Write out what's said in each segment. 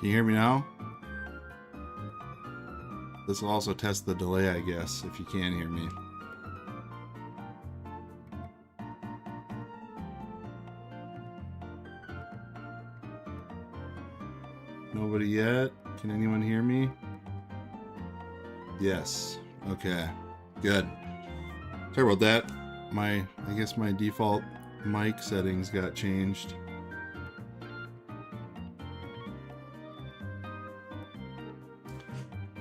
Can you hear me now? This will also test the delay, I guess, if you can hear me. Nobody yet? Can anyone hear me? Yes. Okay. Good. Sorry about that. I guess my default mic settings got changed.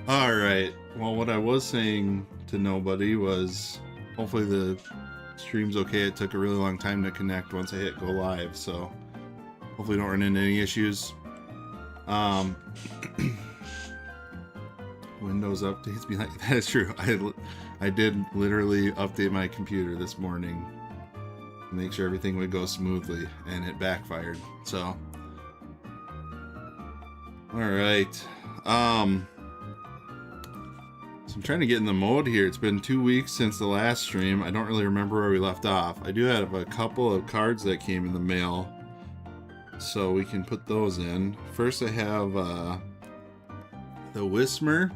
Alright, well, what I was saying to nobody was hopefully the stream's okay. It took a really long time to connect once I hit go live, so hopefully don't run into any issues. Windows updates be like, that is true. I did literally update my computer this morning to make sure everything would go smoothly, and it backfired, so. Alright, so I'm trying to get in the mode here. It's been 2 weeks since the last stream. I don't really remember where we left off. I do have a couple of cards that came in the mail, so we can put those in. First I have the Whismer.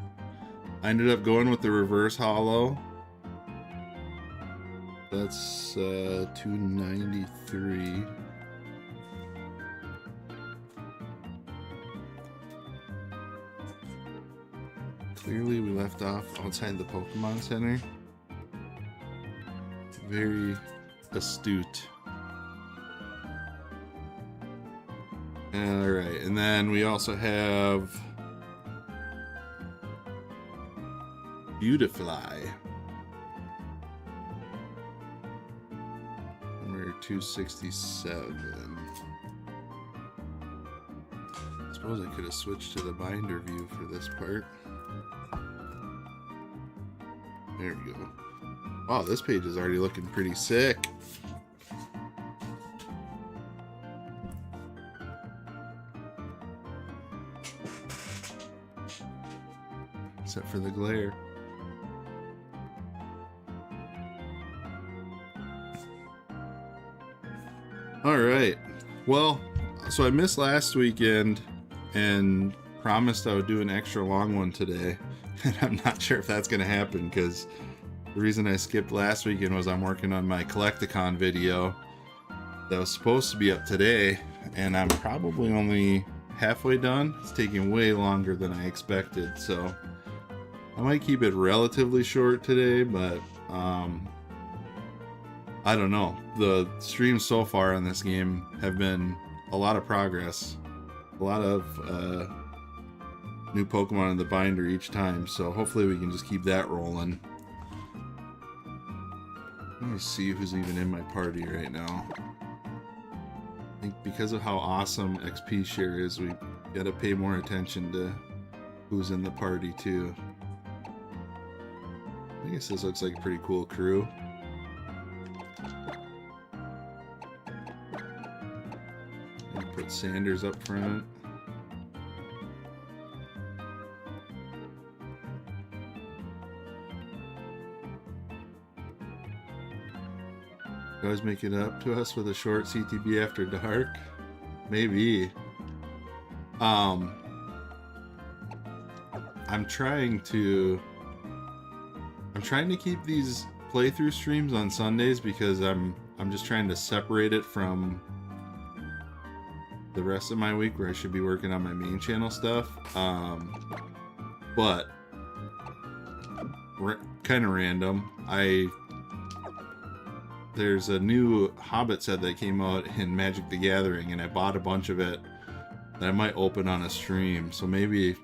I ended up going with the reverse hollow. That's $293. Clearly we left off outside the Pokemon Center. Very astute. Alright, and then we also have Beautifly. Number 267. I suppose I could have switched to the binder view for this part. There we go. Wow, this page is already looking pretty sick. Except for the glare. Alright. Well, so I missed last weekend and promised I would do an extra long one today. And I'm not sure if that's going to happen because the reason I skipped last weekend was I'm working on my Collecticon video that was supposed to be up today, and I'm probably only halfway done. It's taking way longer than I expected, so I might keep it relatively short today, but I don't know. The streams so far on this game have been a lot of progress, a lot of new Pokemon in the binder each time, so hopefully we can just keep that rolling. Let me see who's even in my party right now. I think because of how awesome XP share is, we gotta pay more attention to who's in the party too. I guess this looks like a pretty cool crew. And put Sanders up front. Guys make it up to us with a short CTB after dark? Maybe. I'm trying to keep these playthrough streams on Sundays because I'm just trying to separate it from the rest of my week where I should be working on my main channel stuff. But kind of random. There's a new Hobbit set that came out in Magic the Gathering, and I bought a bunch of it that I might open on a stream. So maybe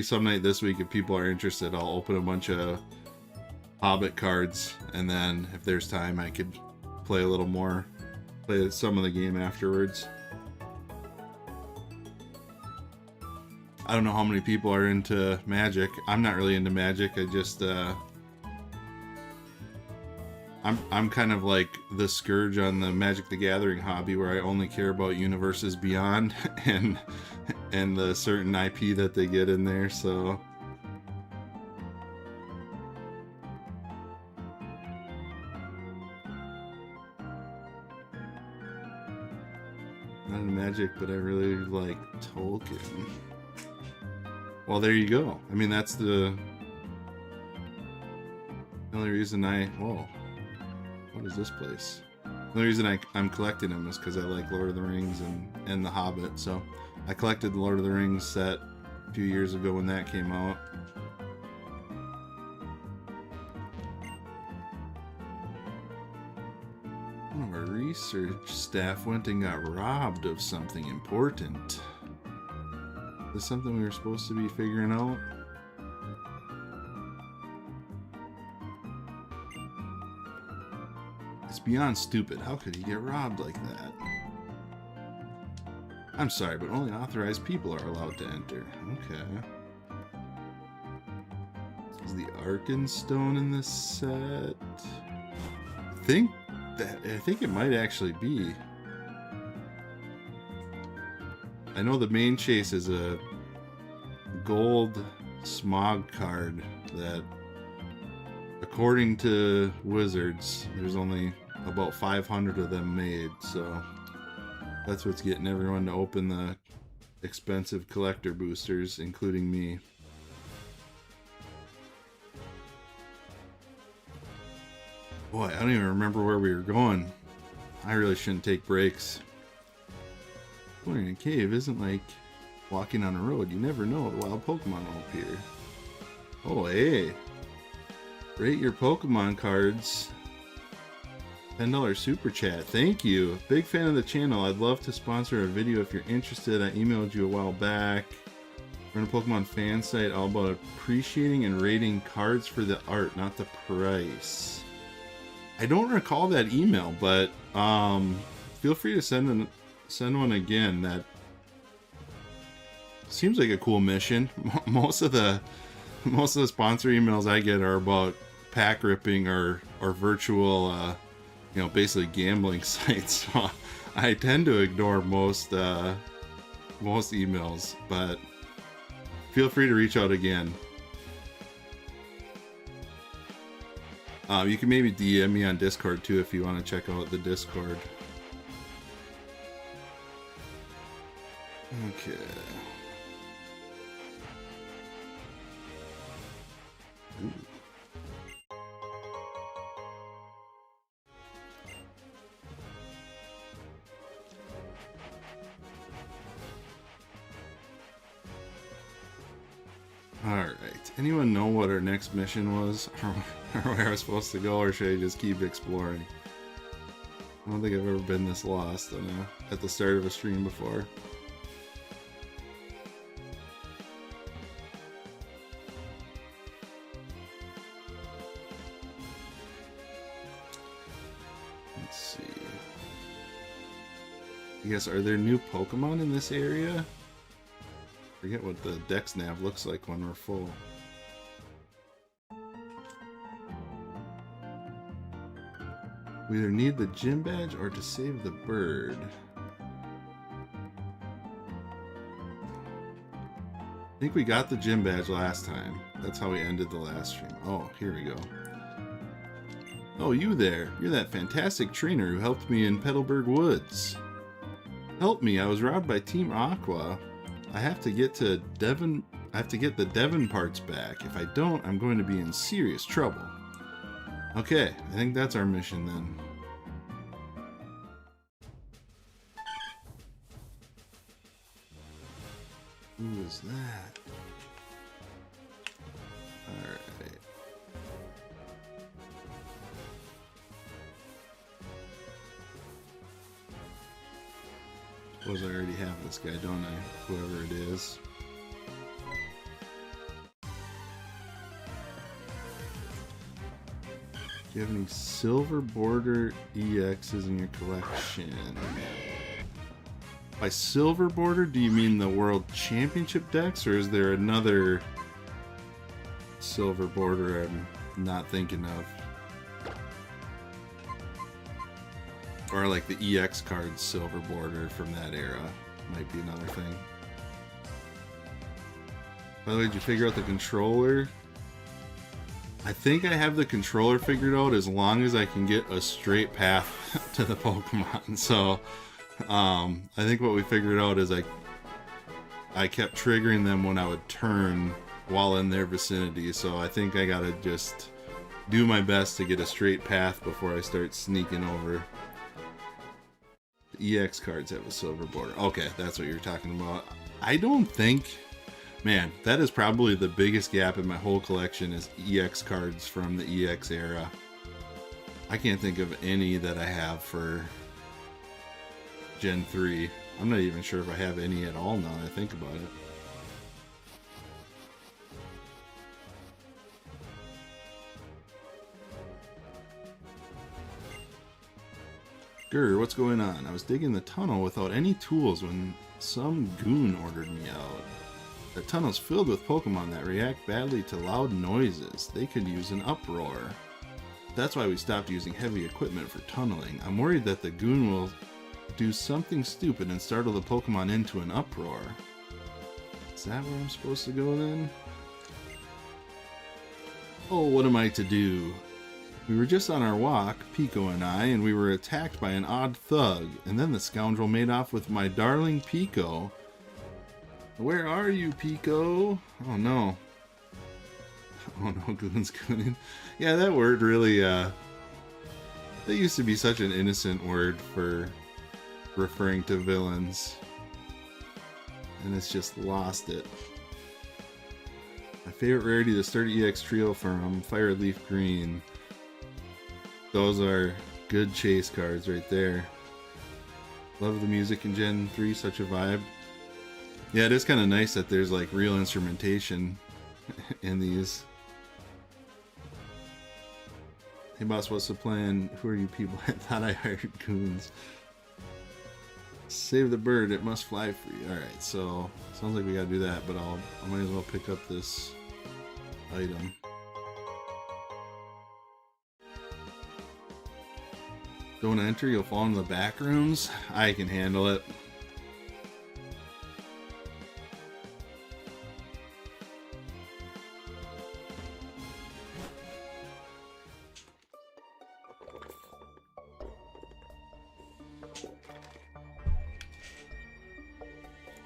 some night this week, if people are interested, I'll open a bunch of Hobbit cards, and then if there's time, I could play a little more, play some of the game afterwards. I don't know how many people are into Magic. I'm not really into Magic. I just I'm kind of like the Scourge on the Magic the Gathering hobby, where I only care about Universes Beyond and the certain IP that they get in there, so not into Magic, but I really like Tolkien. Well, there you go. I mean, that's the only reason whoa, what is this place? The only reason I'm collecting them is because I like Lord of the Rings and The Hobbit. So I collected the Lord of the Rings set a few years ago when that came out. One of our research staff went and got robbed of something important. Is this something we were supposed to be figuring out? It's beyond stupid. How could he get robbed like that? I'm sorry, but only authorized people are allowed to enter. Okay. Is the Arkenstone in this set? I think it might actually be. I know the main chase is a gold smog card that, according to Wizards, there's only about 500 of them made, so that's what's getting everyone to open the expensive collector boosters, including me. Boy, I don't even remember where we were going. I really shouldn't take breaks. Going in a cave isn't like walking on a road. You never know what wild Pokemon will appear. Oh, hey. Rate your Pokemon cards. $10 super chat. Thank you. Big fan of the channel. I'd love to sponsor a video if you're interested. I emailed you a while back. Run a Pokemon fan site all about appreciating and rating cards for the art, not the price. I don't recall that email, but feel free to send one again. That seems like a cool mission. Most of the sponsor emails I get are about pack ripping or virtual basically gambling sites. So I tend to ignore most emails, but feel free to reach out again. You can maybe DM me on Discord too if you want to check out the Discord. Okay. Ooh. Alright, anyone know what our next mission was? Or where I was supposed to go, or should I just keep exploring? I don't think I've ever been this lost at the start of a stream before. Let's see. I guess, are there new Pokemon in this area? Forget what the Dex nav looks like when we're full. We either need the gym badge or to save the bird. I think we got the gym badge last time. That's how we ended the last stream. Oh, here we go. Oh, you there. You're that fantastic trainer who helped me in Petalburg Woods. Help me, I was robbed by Team Aqua. I have to get the Devon parts back. If I don't, I'm going to be in serious trouble. Okay, I think that's our mission then. Who is that? Alright. Suppose I already have this guy, don't I? Whoever it is. Do you have any silver border EXs in your collection? By silver border, do you mean the World Championship decks, or is there another silver border I'm not thinking of? Or like the EX cards silver border from that era might be another thing. By the way, did you figure out the controller? I think I have the controller figured out as long as I can get a straight path to the Pokemon. So I think what we figured out is I kept triggering them when I would turn while in their vicinity, so I think I gotta just do my best to get a straight path before I start sneaking over. The EX cards have a silver border. Okay, that's what you're talking about. I don't think... Man, that is probably the biggest gap in my whole collection is EX cards from the EX era. I can't think of any that I have for Gen 3. I'm not even sure if I have any at all now that I think about it. Grr, what's going on? I was digging the tunnel without any tools when some goon ordered me out. The tunnel's filled with Pokemon that react badly to loud noises. They could use an uproar. That's why we stopped using heavy equipment for tunneling. I'm worried that the goon will do something stupid and startle the Pokemon into an uproar. Is that where I'm supposed to go then? Oh, what am I to do? We were just on our walk, Pico and I, and we were attacked by an odd thug, and then the scoundrel made off with my darling Pico. Where are you, Pico? Oh no. Oh no, goon's gooning. Yeah, that word really, that used to be such an innocent word for referring to villains. And it's just lost it. My favorite rarity, the Sturdy EX Trio from Fire Leaf Green. Those are good chase cards right there. Love the music in Gen 3, such a vibe. Yeah, it is kind of nice that there's like real instrumentation in these. Hey boss, what's the plan? Who are you people? I thought I hired goons. Save the bird, it must fly free. Alright, so sounds like we gotta do that, but I might as well pick up this item. Don't enter, you'll fall into the back rooms. I can handle it.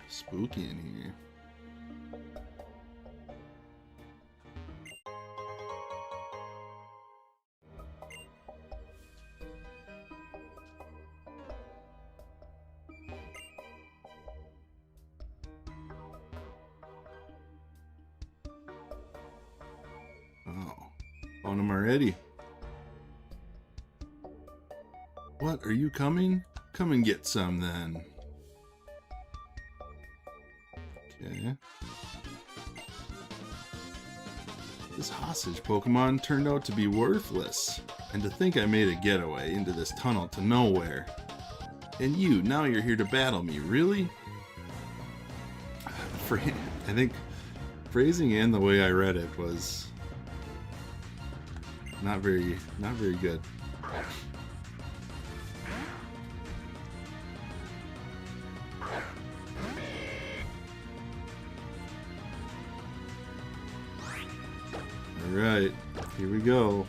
Spooky in here. Oh, found him already. What, are you coming? Come and get some then. Okay. This hostage Pokemon turned out to be worthless. And to think I made a getaway into this tunnel to nowhere. And you, now you're here to battle me, really? I think phrasing and the way I read it was not very good. Alright, here we go.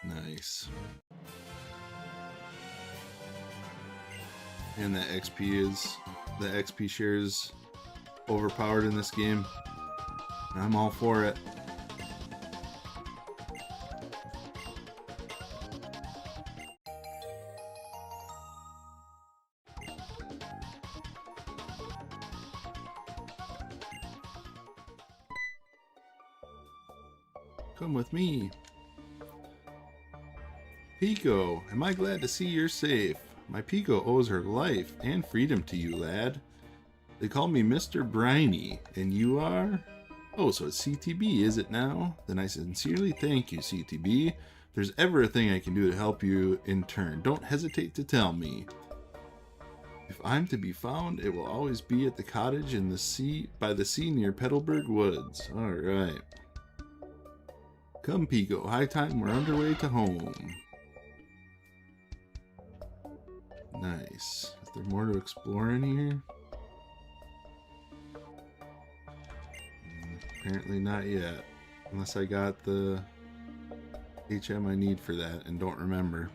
Nice. And the XP share is overpowered in this game. I'm all for it. Come with me. Pico, am I glad to see you're safe. My Pico owes her life and freedom to you, lad. They call me Mr. Briny, and you are? Oh, so it's CTB, is it now? Then I sincerely thank you, CTB. If there's ever a thing I can do to help you in turn, don't hesitate to tell me. If I'm to be found, it will always be at the cottage in the sea by the sea near Petalburg Woods. All right. Come, Pico. High time. We're underway to home. Nice. Is there more to explore in here? Apparently not yet. Unless I got the HM I need for that and don't remember.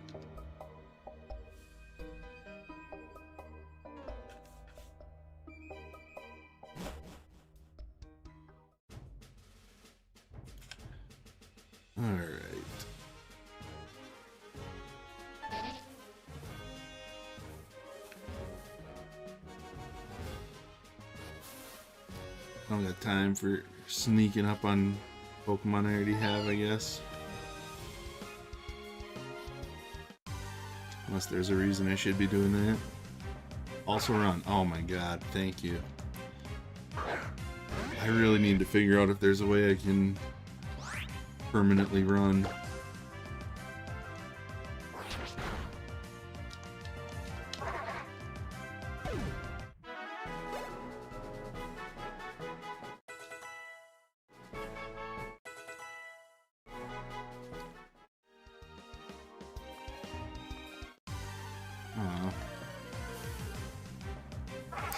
Alright. I don't got time for sneaking up on Pokemon I already have, I guess. Unless there's a reason I should be doing that. Also run. Oh my god, thank you. I really need to figure out if there's a way I can permanently run.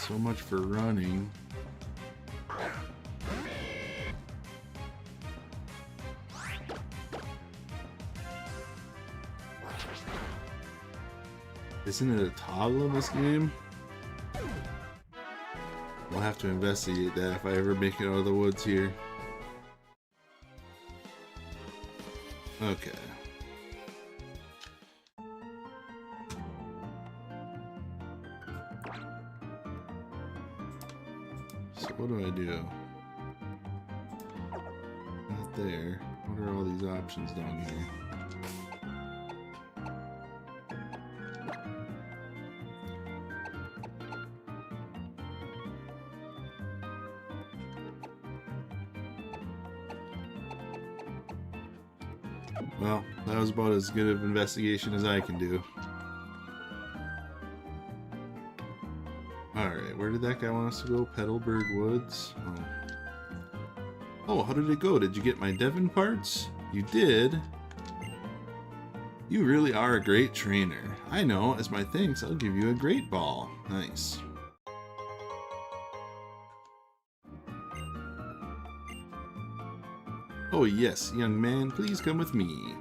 So much for running. Isn't it a toggle in this game? We'll have to investigate that if I ever make it out of the woods here. Okay. So what do I do? Not there. What are all these options down here? Well, that was about as good of investigation as I can do. Alright, where did that guy want us to go? Petalburg Woods? Oh, how did it go? Did you get my Devon parts? You did? You really are a great trainer. I know, as my thanks, I'll give you a great ball. Nice. Oh yes, young man, please come with me.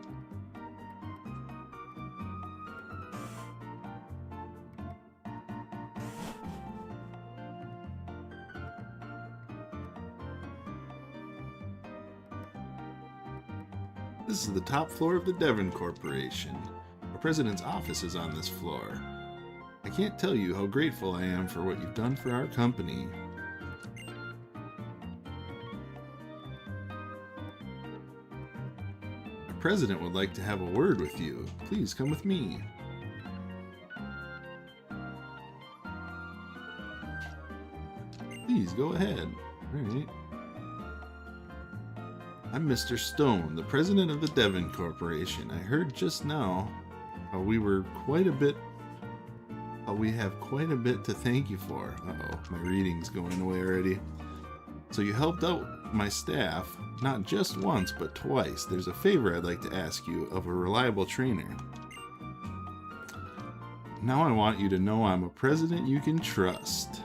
This is the top floor of the Devon Corporation. Our president's office is on this floor. I can't tell you how grateful I am for what you've done for our company. The president would like to have a word with you. Please come with me. Please go ahead. Alright. I'm Mr. Stone, the president of the Devon Corporation. I heard just now how we have quite a bit to thank you for. Uh-oh, my reading's going away already. So you helped out my staff, not just once, but twice. There's a favor I'd like to ask you of a reliable trainer. Now I want you to know I'm a president you can trust.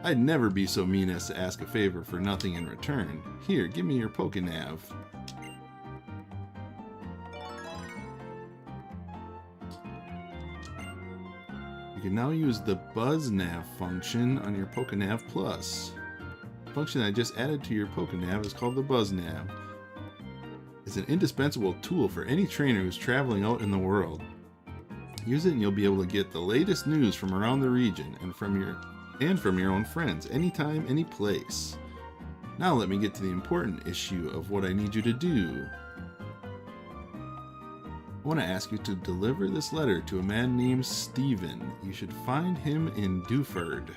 I'd never be so mean as to ask a favor for nothing in return. Here, give me your Pokénav. You can now use the BuzzNav function on your Pokénav Plus. The function I just added to your Pokénav is called the BuzzNav. It's an indispensable tool for any trainer who's traveling out in the world. Use it and you'll be able to get the latest news from around the region and from your own friends, anytime, any place. Now let me get to the important issue of what I need you to do. I want to ask you to deliver this letter to a man named Steven. You should find him in Dewford.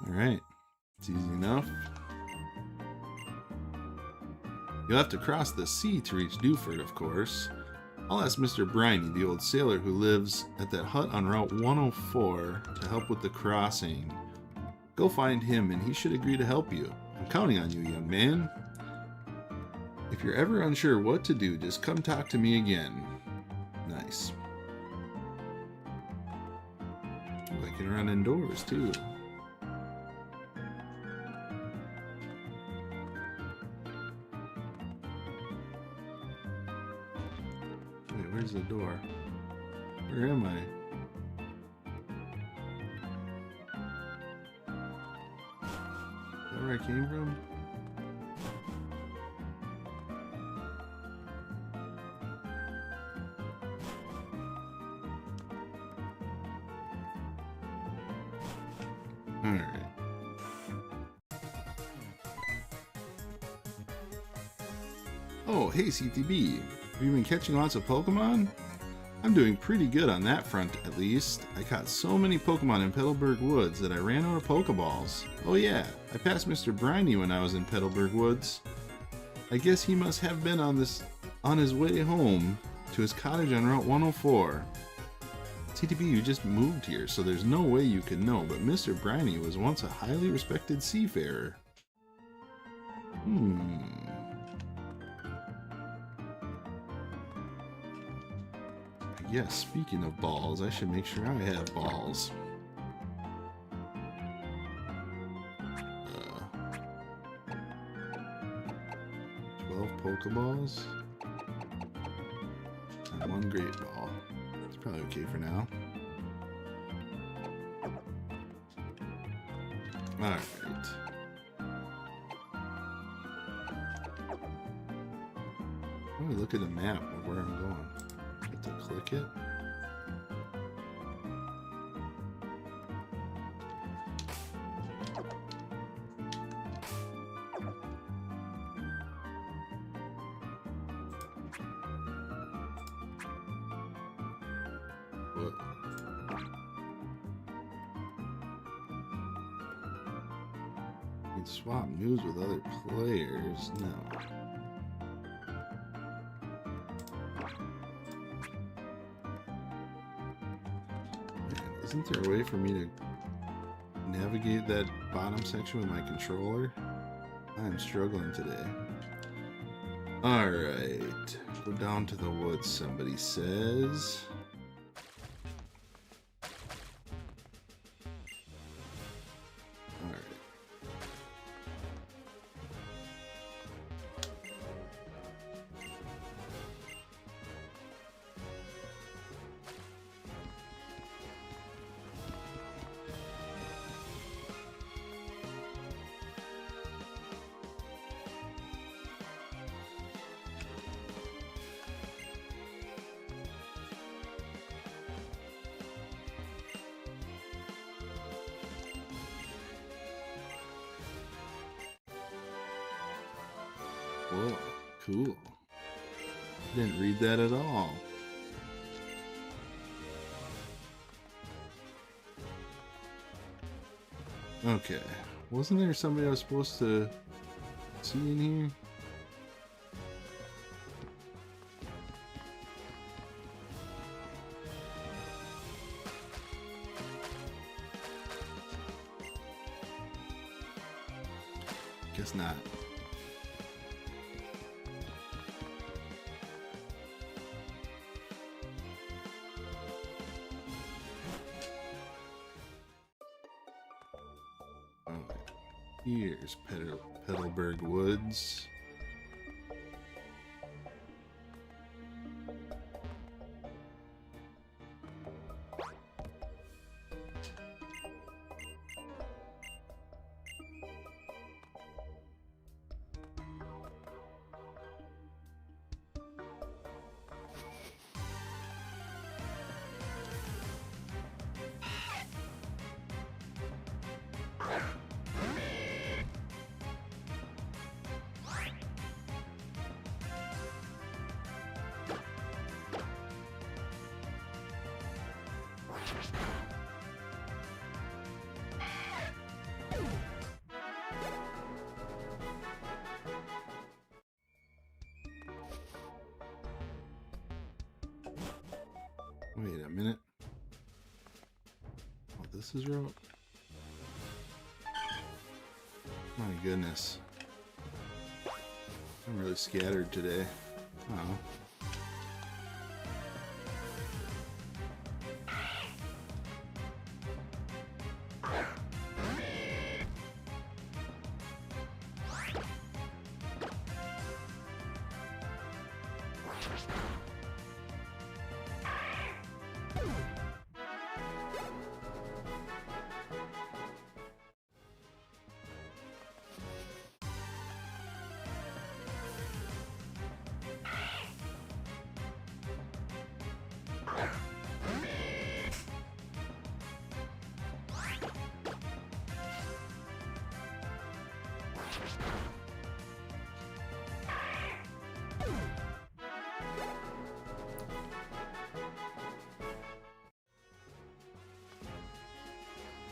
Alright, it's easy enough. You'll have to cross the sea to reach Dewford, of course. I'll ask Mr. Briney, the old sailor who lives at that hut on Route 104, to help with the crossing. Go find him, and he should agree to help you. I'm counting on you, young man. If you're ever unsure what to do, just come talk to me again. Nice. Ooh, I can run indoors, too. Wait, where's the door? Where am I? Is that where I came from? Alright. Oh, hey CTB. Have you been catching lots of Pokemon? I'm doing pretty good on that front, at least. I caught so many Pokemon in Petalburg Woods that I ran out of Pokeballs. Oh yeah, I passed Mr. Briney when I was in Petalburg Woods. I guess he must have been on his way home to his cottage on Route 104. CTB, you just moved here, so there's no way you could know, but Mr. Briney was once a highly respected seafarer. Yes, speaking of balls, I should make sure I have balls. 12 Pokeballs. And 1 Great Ball. It's probably okay for now. Alright. Let me look at the map of where I'm going. To click it. What? You can swap moves with other players. No. Isn't there a way for me to navigate that bottom section with my controller? I'm struggling today. Alright. Go down to the woods, somebody says. Alright. Whoa, cool. Didn't read that at all. Okay. Wasn't there somebody I was supposed to see in here? Guess not. Here's Petalburg Woods. Wait a minute. Oh, this is road. My goodness. I'm really scattered today. Oh.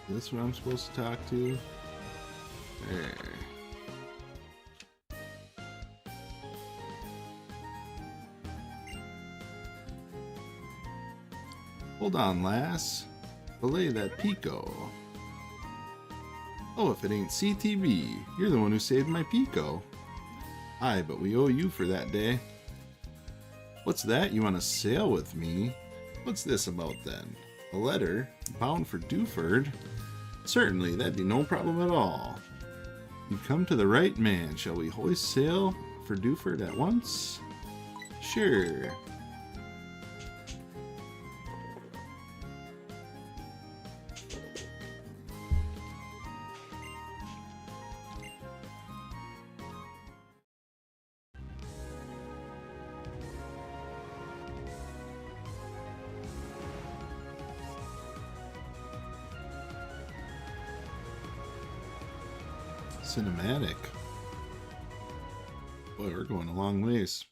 Is this what I'm supposed to talk to? There. Hold on, lass. Belay that Pico. Oh, if it ain't CTV, you're the one who saved my Pico. Aye, but we owe you for that day. What's that? You want to sail with me? What's this about then? A letter? Bound for Dewford? Certainly, that'd be no problem at all. You've come to the right man. Shall we hoist sail for Dewford at once? Sure. Cinematic. Boy, we're going a long ways.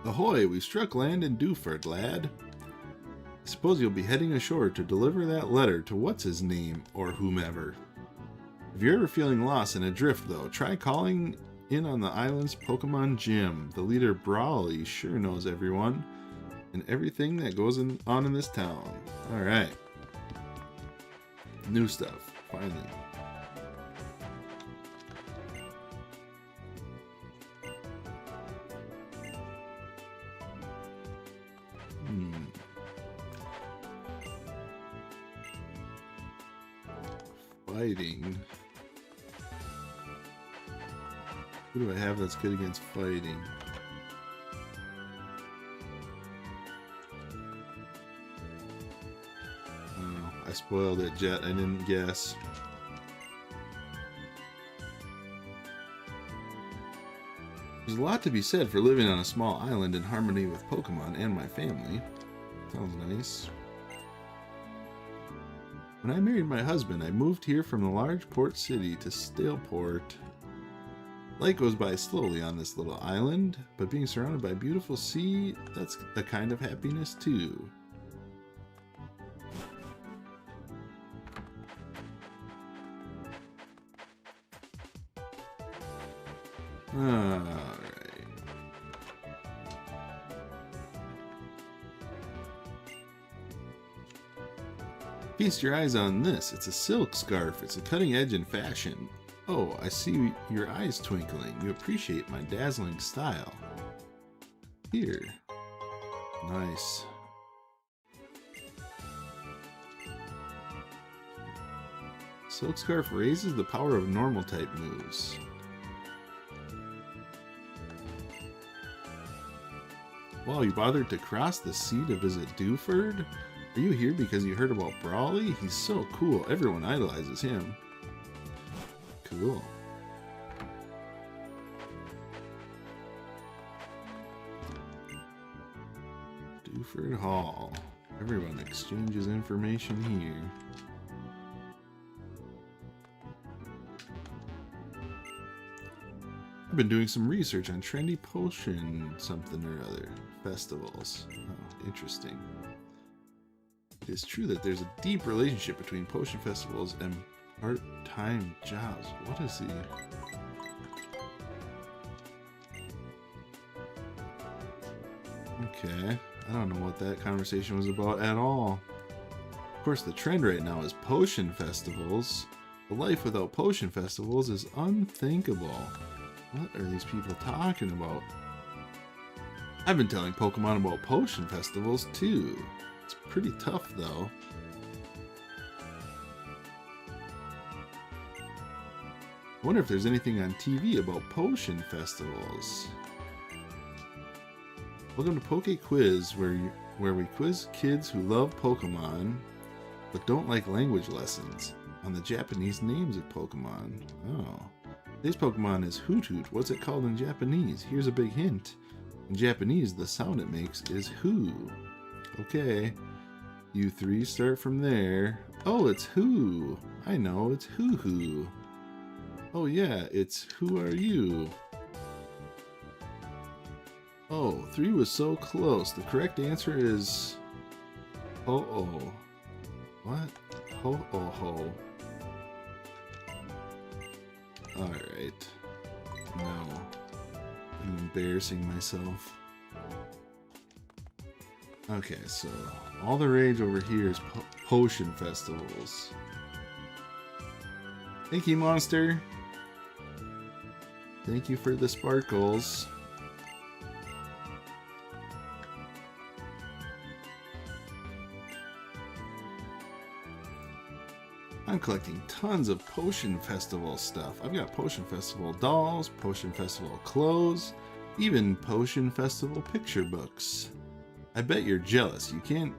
Ahoy, we struck land in Dewford, lad. I suppose you'll be heading ashore to deliver that letter to what's-his-name, or whomever. If you're ever feeling lost and adrift, though, try calling in on the island's Pokemon Gym. The leader, Brawly, sure knows everyone and everything that goes on in this town. Alright. New stuff, finally. Fighting. Who do I have that's good against fighting? Oh, I spoiled it, Jet. I didn't guess. There's a lot to be said for living on a small island in harmony with Pokemon and my family. Sounds nice. When I married my husband, I moved here from the large port city to Staleport. Life goes by slowly on this little island, but being surrounded by beautiful sea, that's a kind of happiness too. Alright. Feast your eyes on this. It's a silk scarf. It's a cutting edge in fashion. Oh, I see your eyes twinkling. You appreciate my dazzling style. Here. Nice. Silk scarf raises the power of normal type moves. Wow, you bothered to cross the sea to visit Dewford? Are you here because you heard about Brawly? He's so cool. Everyone idolizes him. Cool. Dewford Hall. Everyone exchanges information here. I've been doing some research on trendy potion something or other festivals. Oh, interesting. It is true that there's a deep relationship between potion festivals and part-time jobs. What is the... Okay. I don't know what that conversation was about at all. Of course, the trend right now is potion festivals. A life without potion festivals is unthinkable. What are these people talking about? I've been telling Pokemon about potion festivals too. It's pretty tough though. I wonder if there's anything on TV about potion festivals. Welcome to Poke Quiz, where we quiz kids who love Pokemon but don't like language lessons on the Japanese names of Pokemon. Oh. Today's Pokemon is Hoot Hoot. What's it called in Japanese? Here's a big hint. In Japanese, the sound it makes is who. Okay. You three start from there. Oh, it's who. I know, it's hoo hoo. Oh yeah, it's who are you? Oh, 3 was so close. The correct answer is ho-oh. What? Ho-oh-ho. Alright. No. I'm embarrassing myself. Okay, so all the rage over here is potion festivals. Thank you, Monster. Thank you for the sparkles. I'm collecting tons of Potion Festival stuff. I've got Potion Festival dolls, Potion Festival clothes, even Potion Festival picture books. I bet you're jealous. You can't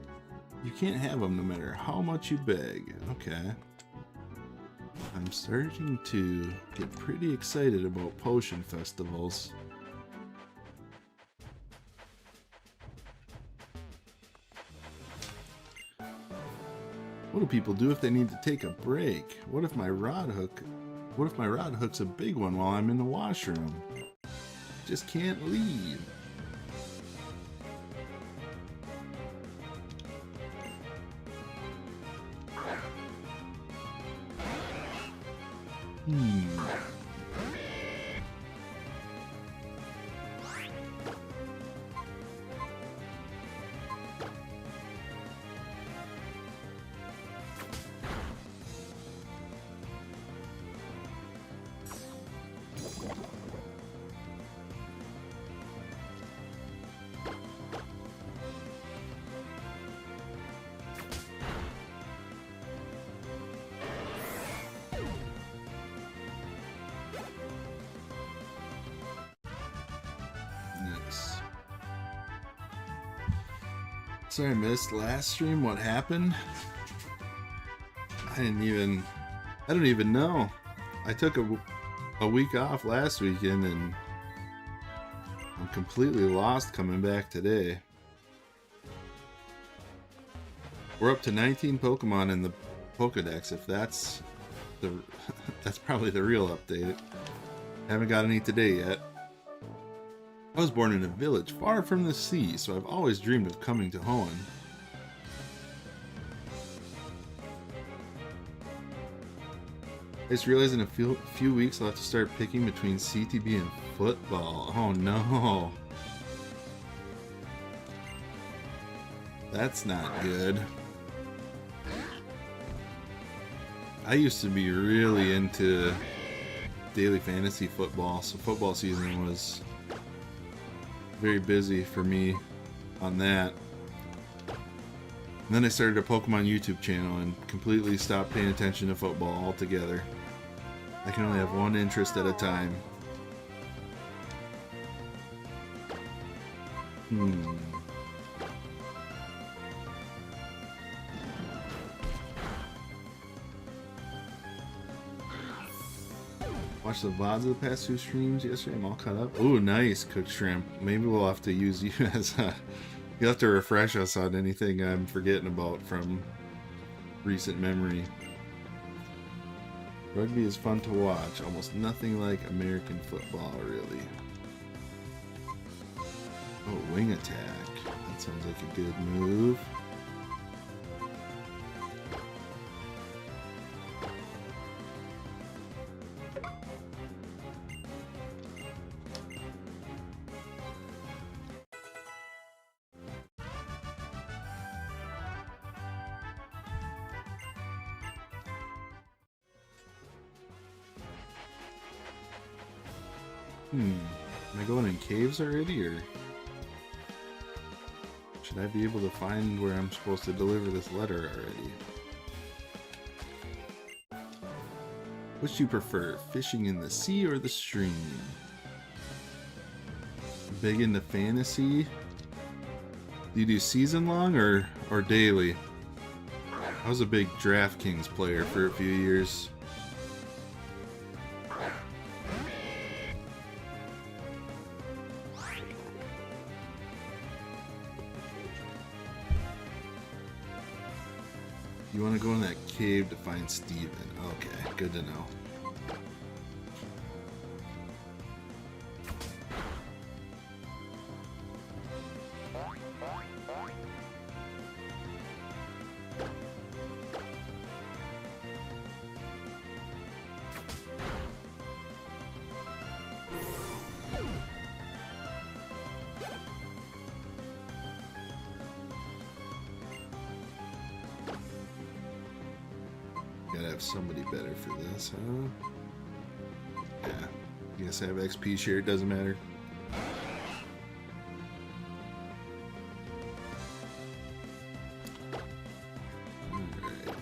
have them no matter how much you beg. Okay. I'm starting to get pretty excited about Potion Festivals. What do people do if they need to take a break? What if my rod hook's a big one while I'm in the washroom? Just can't leave. Nice. Sorry I missed last stream. What happened? I don't even know. I took a week off last weekend and I'm completely lost coming back today. We're up to 19 Pokemon in the Pokedex, if that's that's probably the real update. Haven't got any today yet. I was born in a village far from the sea, so I've always dreamed of coming to Hoenn. I just realized in a few weeks I'll have to start picking between CTB and football. Oh no. That's not good. I used to be really into daily fantasy football, so football season was very busy for me on that. And then I started a Pokemon YouTube channel and completely stopped paying attention to football altogether. I can only have one interest at a time. Watched the VODs of the past 2 streams yesterday. I'm all caught up. Ooh, nice cooked shrimp. Maybe we'll have to use you as a... You'll have to refresh us on anything I'm forgetting about from recent memory. Rugby is fun to watch. Almost nothing like American football, really. Oh, wing attack. That sounds like a good move. Am I going in caves already, or should I be able to find where I'm supposed to deliver this letter already? Which do you prefer, fishing in the sea or the stream? Big into fantasy? Do you do season long or daily? I was a big DraftKings player for a few years. You want to go in that cave to find Steven. Okay, good to know. Gotta have somebody better for this, huh? Yeah. Guess I have XP share, it doesn't matter. Alright.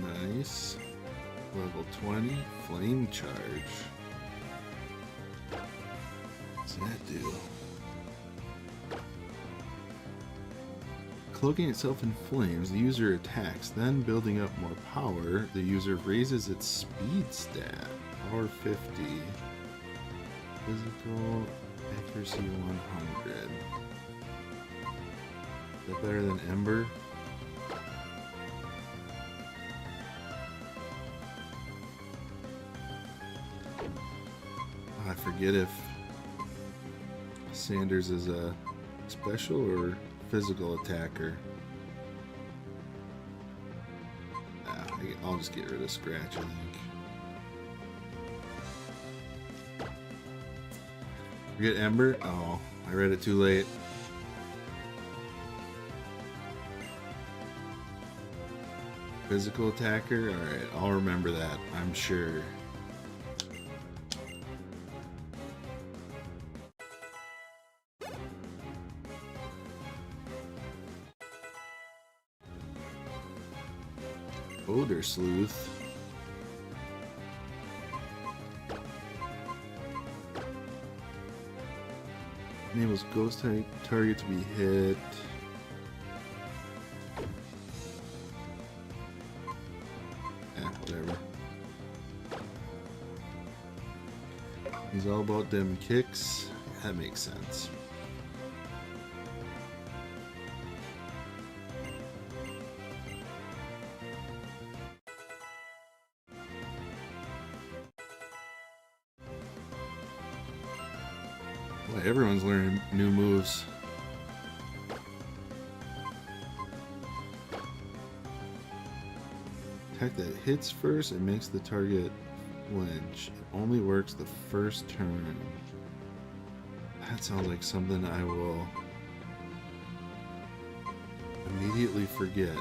Nice. Level 20, flame charge. What's that do? Cloaking itself in flames, the user attacks, then building up more power, the user raises its speed stat. Power 50. Physical accuracy 100. Is that better than Ember? I forget if Sanders is a special or physical attacker. I'll just get rid of Scratch, I think. Forget Ember? Oh, I read it too late. Physical attacker? Alright, I'll remember that, I'm sure. Odor Sleuth. Enables ghost type target to be hit. Whatever. He's all about them kicks. That makes sense. Boy, everyone's learning new moves. Attack that hits first and makes the target flinch. It only works the first turn. That sounds like something I will immediately forget.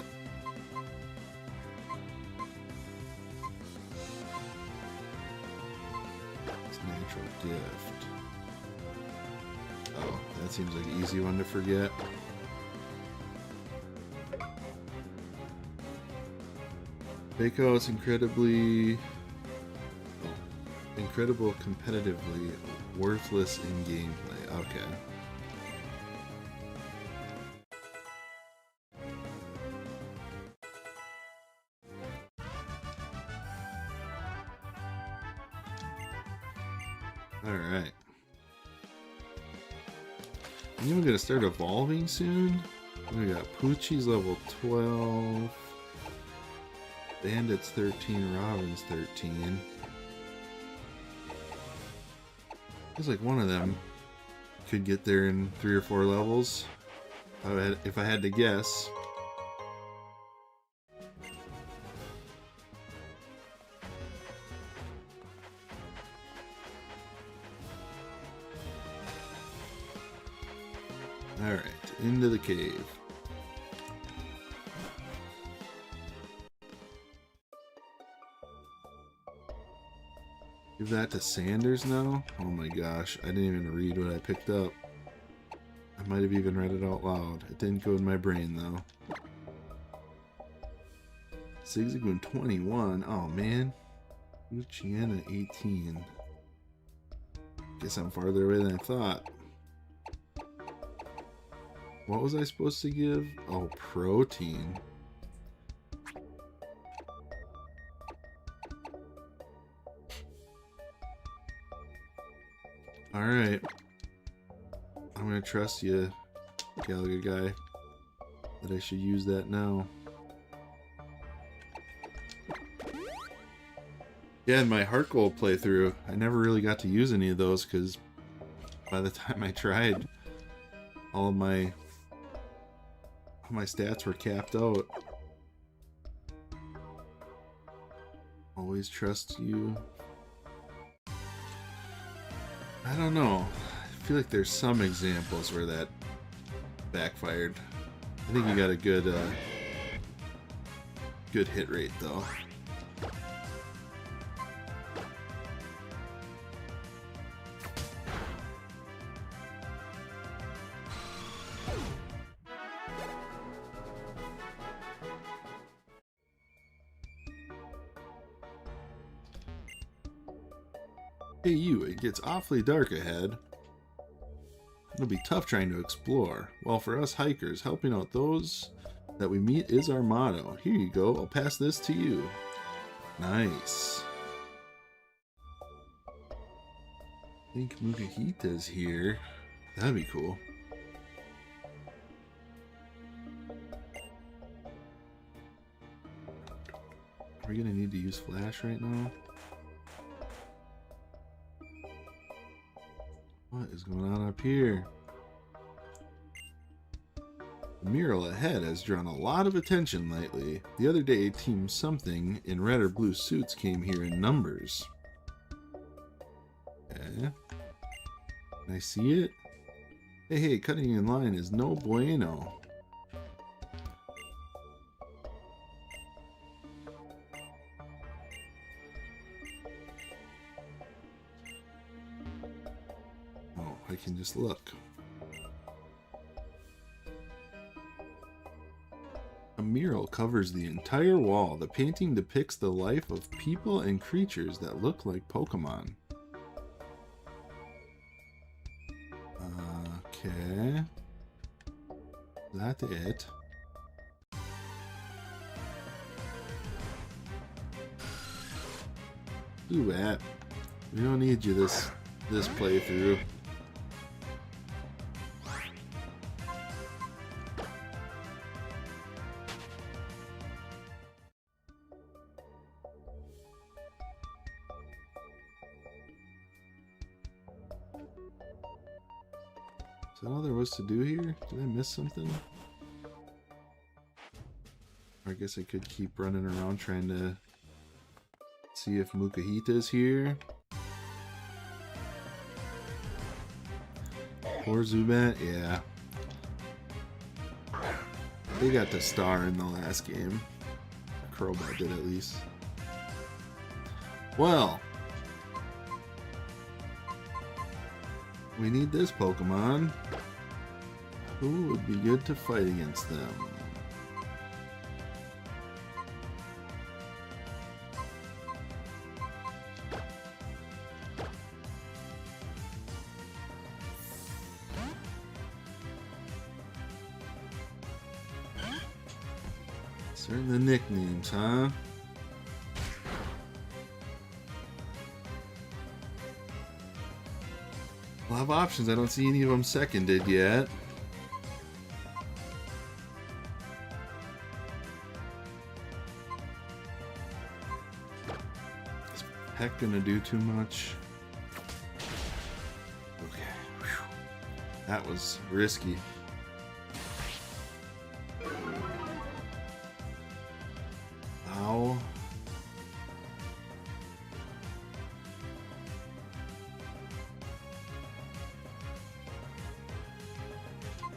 It's natural gift. Oh, that seems like an easy one to forget. Bakeout's incredible competitively, worthless in gameplay. Okay. Alright. I think we're gonna start evolving soon. We got Poochie's level 12. Bandit's 13, Robin's 13. Feels like one of them could get there in 3 or 4 levels. if I had to guess. Alright, into the cave. Give that to Sanders now? Oh my gosh, I didn't even read what I picked up. I might have even read it out loud. It didn't go in my brain though. Zigzagoon 21. Oh man. Luciana 18. Guess I'm farther away than I thought. What was I supposed to give? Oh, protein. Alright. I'm gonna trust you, Gallagher guy, that I should use that now. Yeah, in my Heart Gold playthrough, I never really got to use any of those because by the time I tried, all of my stats were capped out. Always trust you. I don't know. I feel like there's some examples where that backfired. I think you got a good hit rate though. Hey you, it gets awfully dark ahead. It'll be tough trying to explore. Well, for us hikers, helping out those that we meet is our motto. Here you go, I'll pass this to you. Nice. I think Mukahita's here. That'd be cool. Are we gonna need to use flash right now? What is going on up here? The mural ahead has drawn a lot of attention lately. The other day, Team Something in red or blue suits came here in numbers. Okay. Can I see it? Hey, cutting in line is no bueno. I can just look. A mural covers the entire wall. The painting depicts the life of people and creatures that look like Pokemon. Okay. Is that it? Do that. We don't need you this playthrough. Is that all there was to do here? Did I miss something? Or I guess I could keep running around trying to see if Mukahita's here. Poor Zubat, yeah. They got the star in the last game. Crowbat did at least. Well, we need this Pokemon. Who would be good to fight against them? Certain the nicknames, huh? We'll have options. I don't see any of them seconded yet. Is Peck gonna do too much? Okay. Whew. That was risky.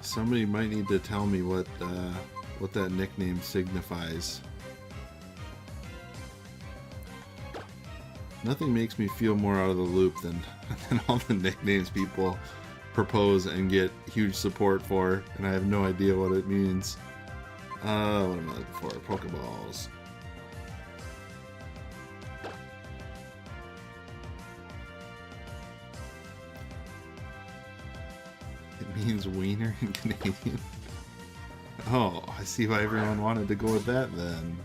Somebody might need to tell me what that nickname signifies. Nothing makes me feel more out of the loop than all the nicknames people propose and get huge support for, and I have no idea what it means. What am I looking for? Pokeballs. It means wiener in Canadian. Oh, I see why everyone wanted to go with that then.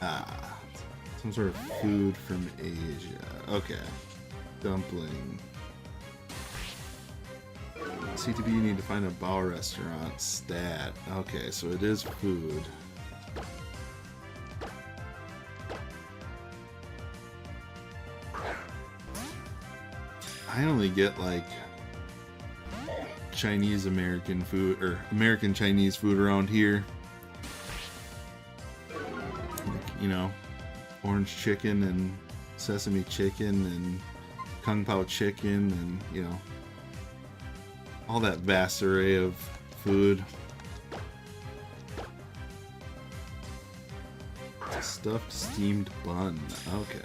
Ah, some sort of food from Asia. Okay. Dumpling. CTB, you need to find a Bao restaurant. Stat. Okay, so it is food. I only get like Chinese American food or American Chinese food around here. Like, you know, orange chicken and sesame chicken and kung pao chicken and, you know, all that vast array of food. Stuffed steamed bun. Okay.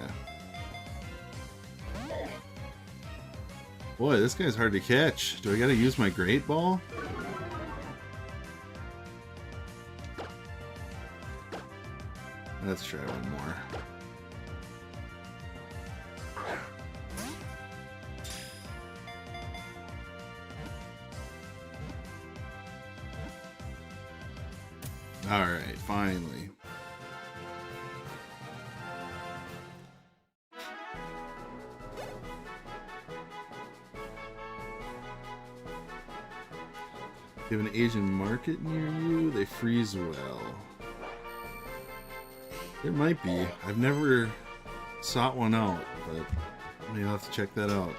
Boy, this guy's hard to catch. Do I gotta use my great ball? Let's try one more. Alright, finally. You have an Asian market near you? They freeze well. There might be. I've never sought one out, but maybe I'll have to check that out.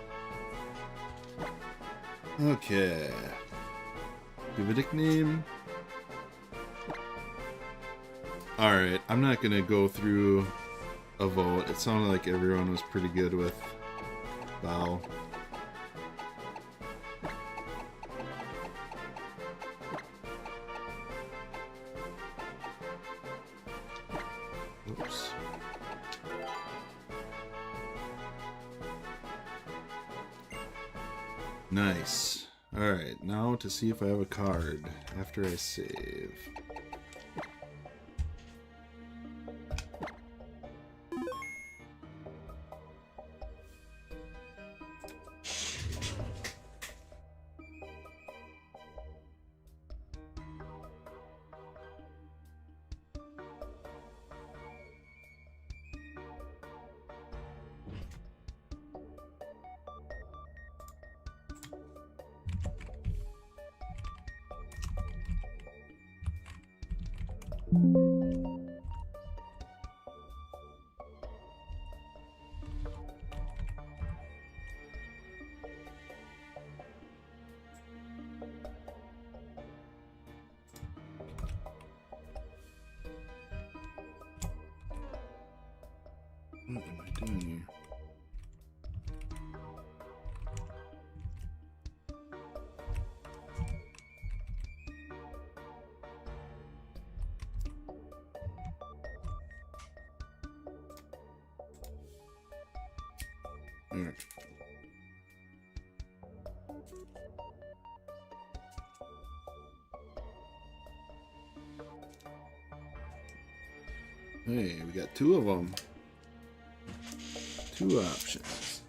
Okay. Do you have a nickname? Alright, I'm not gonna go through a vote. It sounded like everyone was pretty good with Bao. Oops. Nice. Alright, now to see if I have a card after I save. What am I doing here? Alright. Hey, we got two of them. Two options.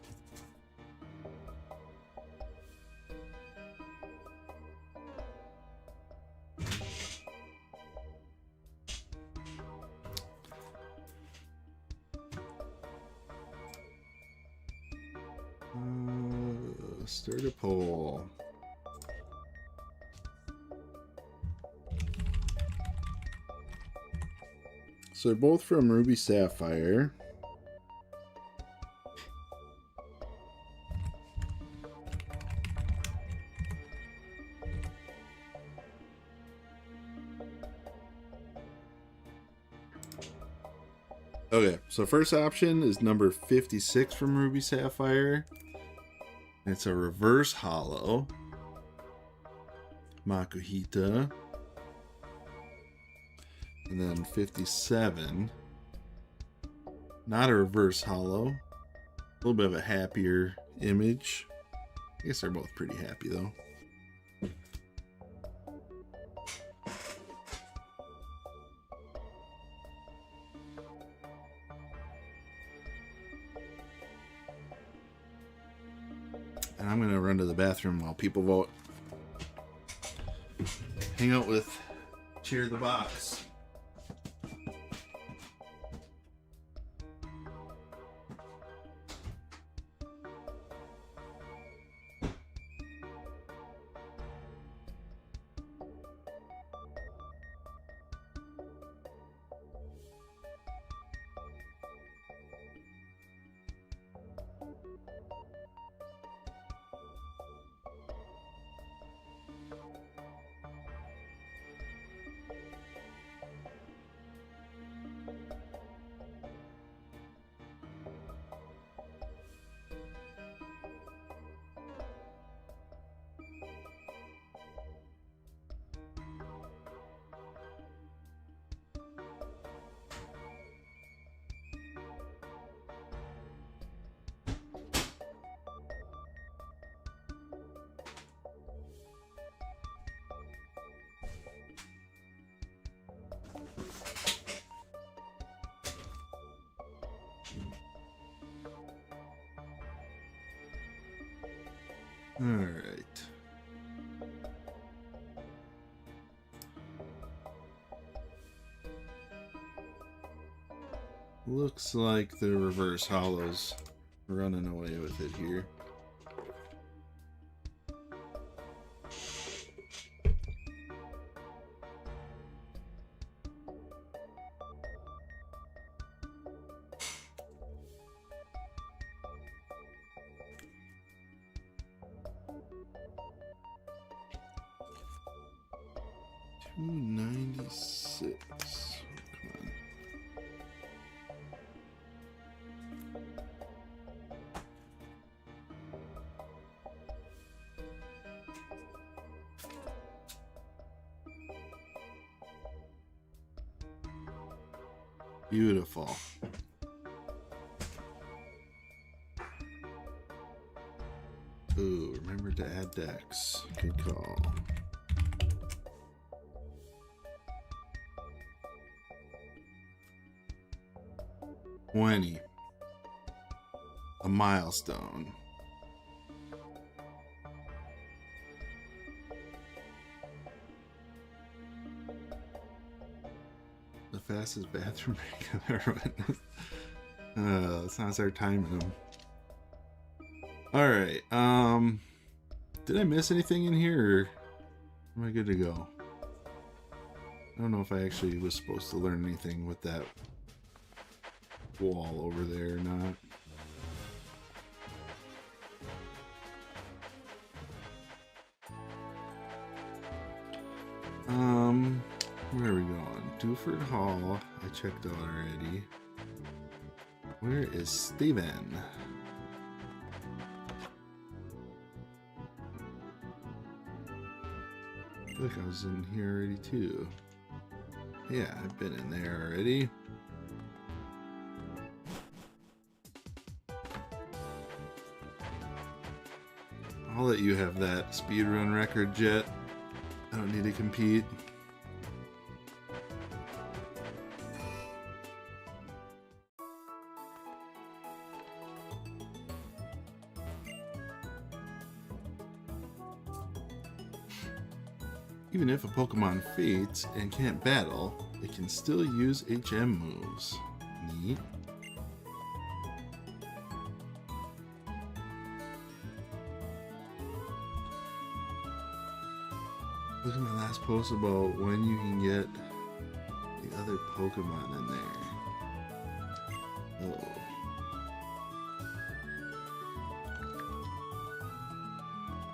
Start a poll. So they're both from Ruby Sapphire. Okay, so first option is number 56 from Ruby Sapphire. It's a reverse hollow. Makuhita. And then 57. Not a reverse hollow. A little bit of a happier image. I guess they're both pretty happy though. And I'm going to run to the bathroom while people vote. Hang out with Cheer the Box. All right. Looks like the reverse hollow's running away with it here. $296. Come on. Beautiful. Ooh, remember to add decks. Good call. $20. A milestone. The fastest bathroom break I've ever witnessed. Let's not start timing them. Alright, did I miss anything in here, or am I good to go? I don't know if I actually was supposed to learn anything with that wall over there or not. Where are we going? Duford Hall, I checked out already. Where is Steven? I feel like I was in here already too. Yeah, I've been in there already. I'll let you have that speedrun record, Jet. I don't need to compete. Even if a Pokemon faints and can't battle, it can still use HM moves. Neat. Look at my last post about when you can get the other Pokemon in there. Oh.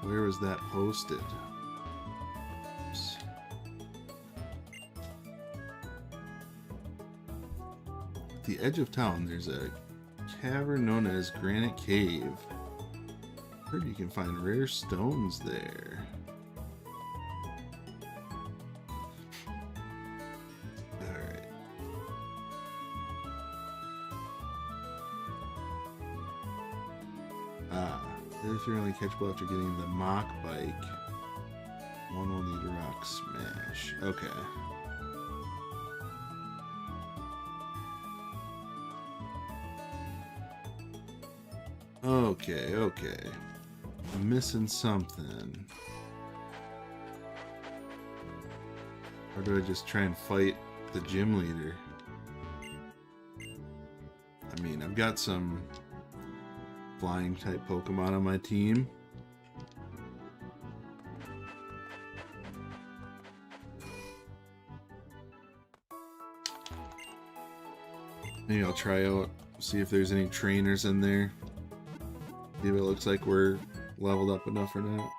Where was that posted? Oops. At the edge of town, there's a cavern known as Granite Cave. Heard you can find rare stones there. you're only catchable after getting the mock bike. One will need a rock smash. Okay. Okay. I'm missing something. Or do I just try and fight the gym leader? I mean, I've got some flying type Pokemon on my team. Maybe I'll try out, see if there's any trainers in there. See if it looks like we're leveled up enough or not.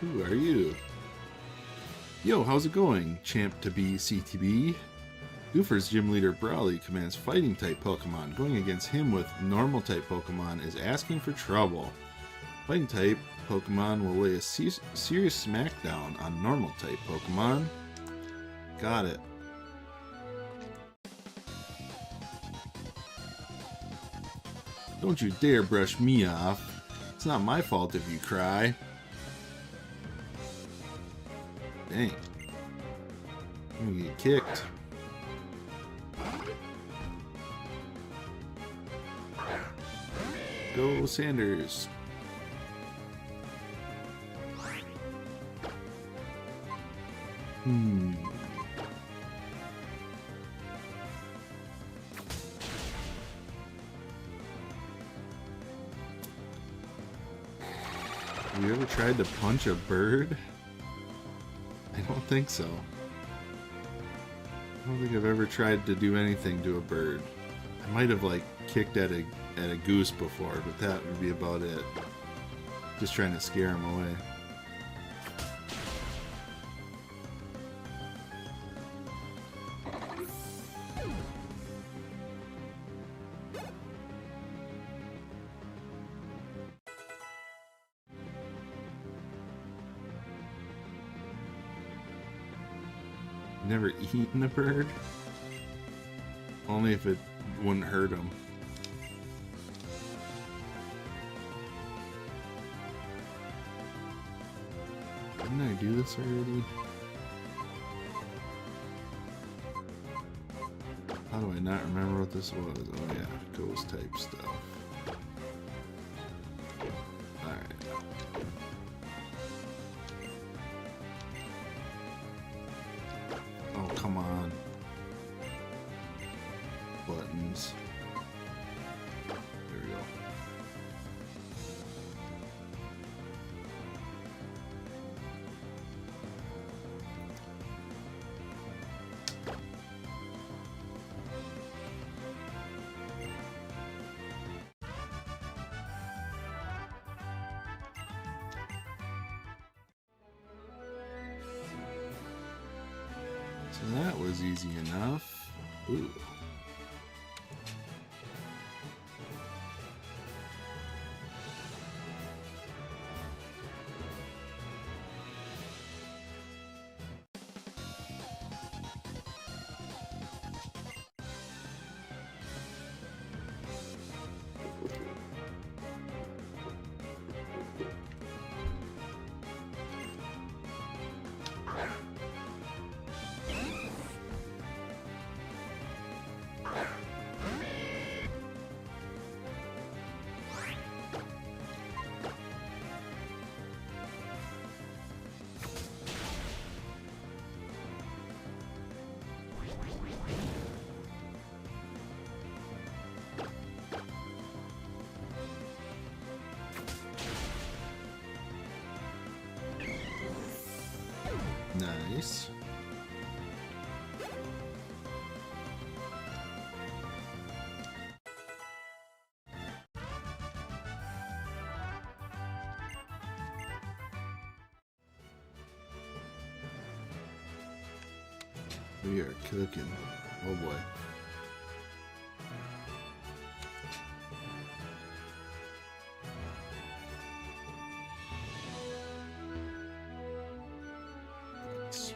Who are you? Yo, how's it going? Champ to be CTB? Goofer's gym leader Brawly commands fighting type Pokemon. Going against him with normal type Pokemon is asking for trouble. Fighting type Pokemon will lay a serious smackdown on normal type Pokemon. Got it. Don't you dare brush me off. It's not my fault if you cry. Dang. I'm gonna get kicked. Go Sanders. Have you ever tried to punch a bird? I don't think so. I don't think I've ever tried to do anything to a bird. I might have like kicked at a goose before, but that would be about it. Just trying to scare him away. Never eaten a bird? Only if it wouldn't hurt him. Didn't I do this already? How do I not remember what this was? Oh yeah, ghost type stuff. Alright. Oh, come on. Buttons. There we go. So that was easy enough. Ooh. Nice. We are cooking. Oh boy. This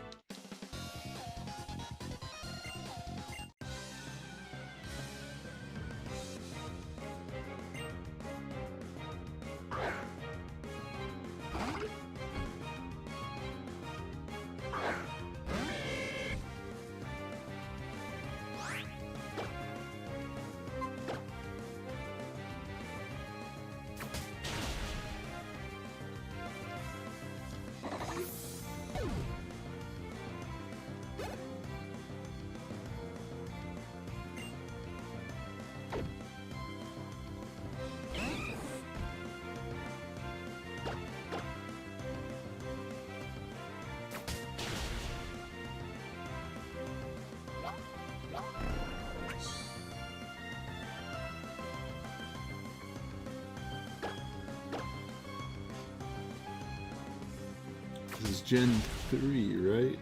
is Gen 3, right?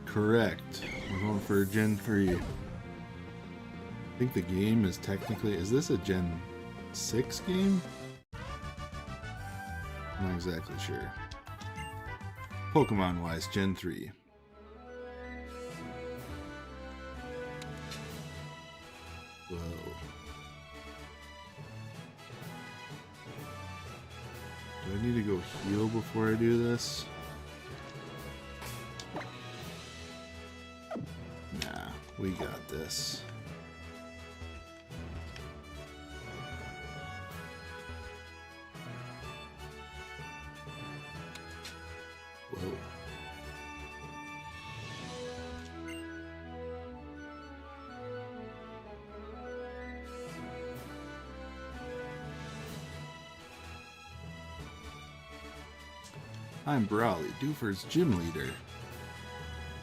Correct. We're going for Gen 3. I think the game is technically... Is this a Gen 6 game? I'm not exactly sure. Pokemon-wise, Gen 3. Whoa. Do I need to go heal before I do this? Nah, we got this. Whoa. I'm Brawley, Doofer's gym leader.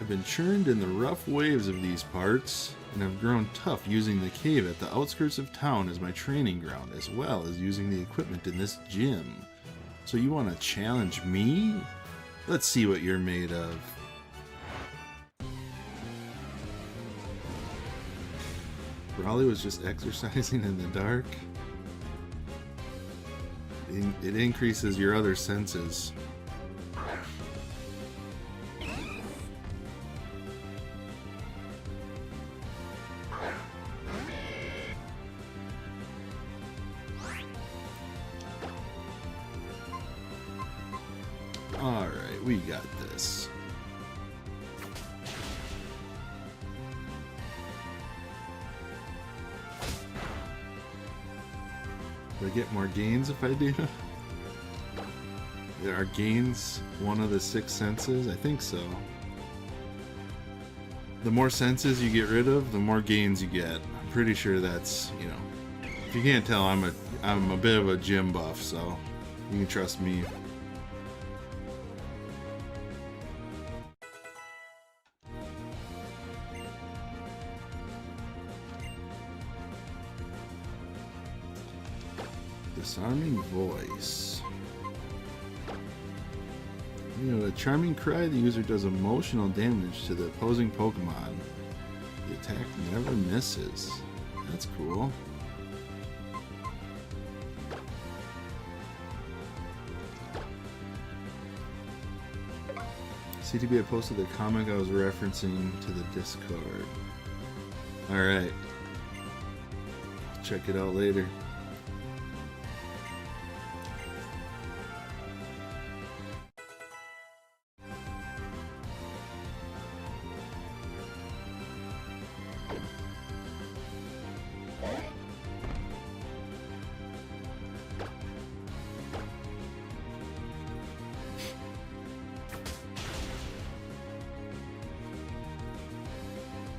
I've been churned in the rough waves of these parts, and have grown tough using the cave at the outskirts of town as my training ground, as well as using the equipment in this gym. So you want to challenge me? Let's see what you're made of. Brawley was just exercising in the dark. It increases your other senses. Alright, we got this. Do I get more gains if I do? Are gains one of the 6 senses? I think so. The more senses you get rid of, the more gains you get. I'm pretty sure that's, you know, if you can't tell, I'm a bit of a gym buff, so you can trust me. Disarming voice. You know, a charming cry, the user does emotional damage to the opposing Pokemon. The attack never misses. That's cool. CTB, I posted the comic I was referencing to the Discord. Alright. Check it out later.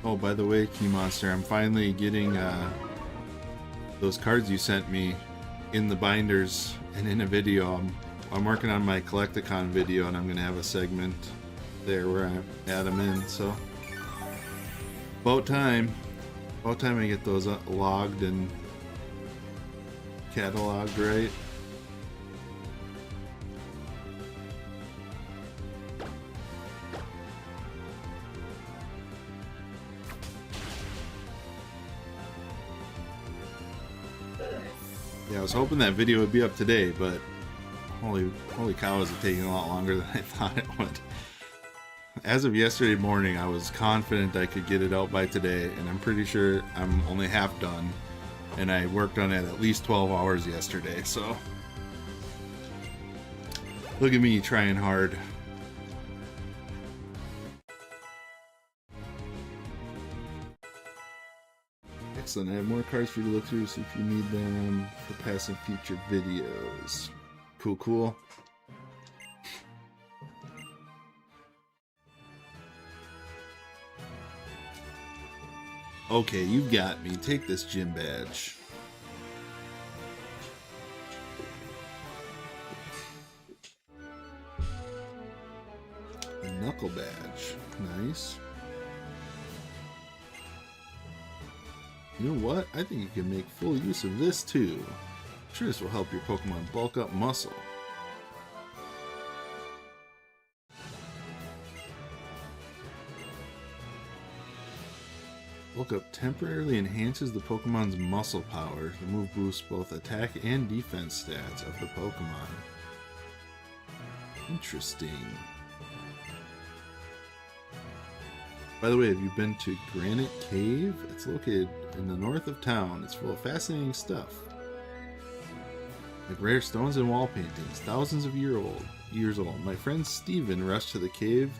Oh, by the way, Key Monster, I'm finally getting those cards you sent me in the binders and in a video. I'm working on my Collecticon video, and I'm going to have a segment there where I add them in. So, about time. About time I get those logged and cataloged right. Yeah, I was hoping that video would be up today, but Holy cow, is it taking a lot longer than I thought it would. As of yesterday morning, I was confident I could get it out by today, and I'm pretty sure I'm only half done. And I worked on it at least 12 hours yesterday, so look at me trying hard. Excellent. I have more cards for you to look through, see if you need them for passing future videos. Cool, cool. Okay, you got me. Take this gym badge. The knuckle badge. Nice. You know what? I think you can make full use of this too. I'm sure this will help your Pokemon bulk up muscle. Bulk up temporarily enhances the Pokemon's muscle power. The move boosts both attack and defense stats of the Pokemon. Interesting. By the way, have you been to Granite Cave? It's located in the north of town. It's full of fascinating stuff. Like rare stones and wall paintings, thousands of years old. My friend Steven rushed to the cave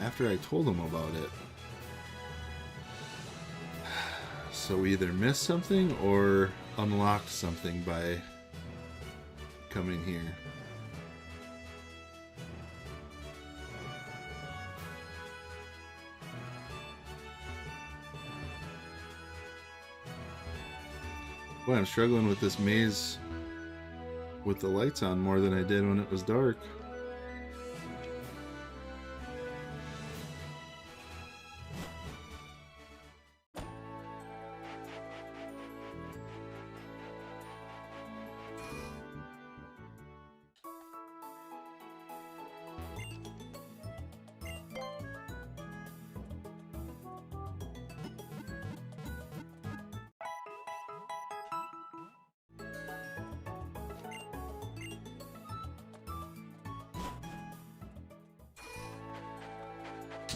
after I told him about it. So we either missed something or unlocked something by coming here. Boy, I'm struggling with this maze with the lights on more than I did when it was dark.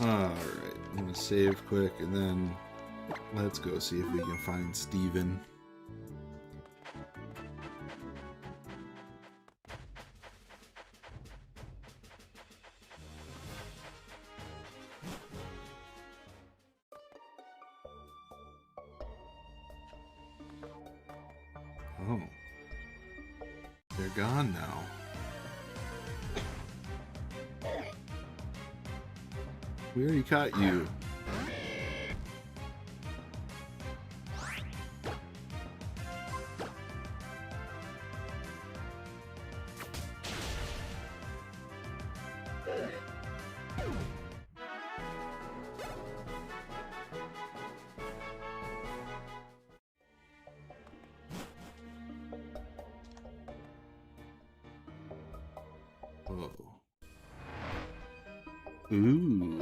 Alright, I'm gonna save quick and then let's go see if we can find Steven. Oh. They're gone now. We already caught you. Whoa. Ooh.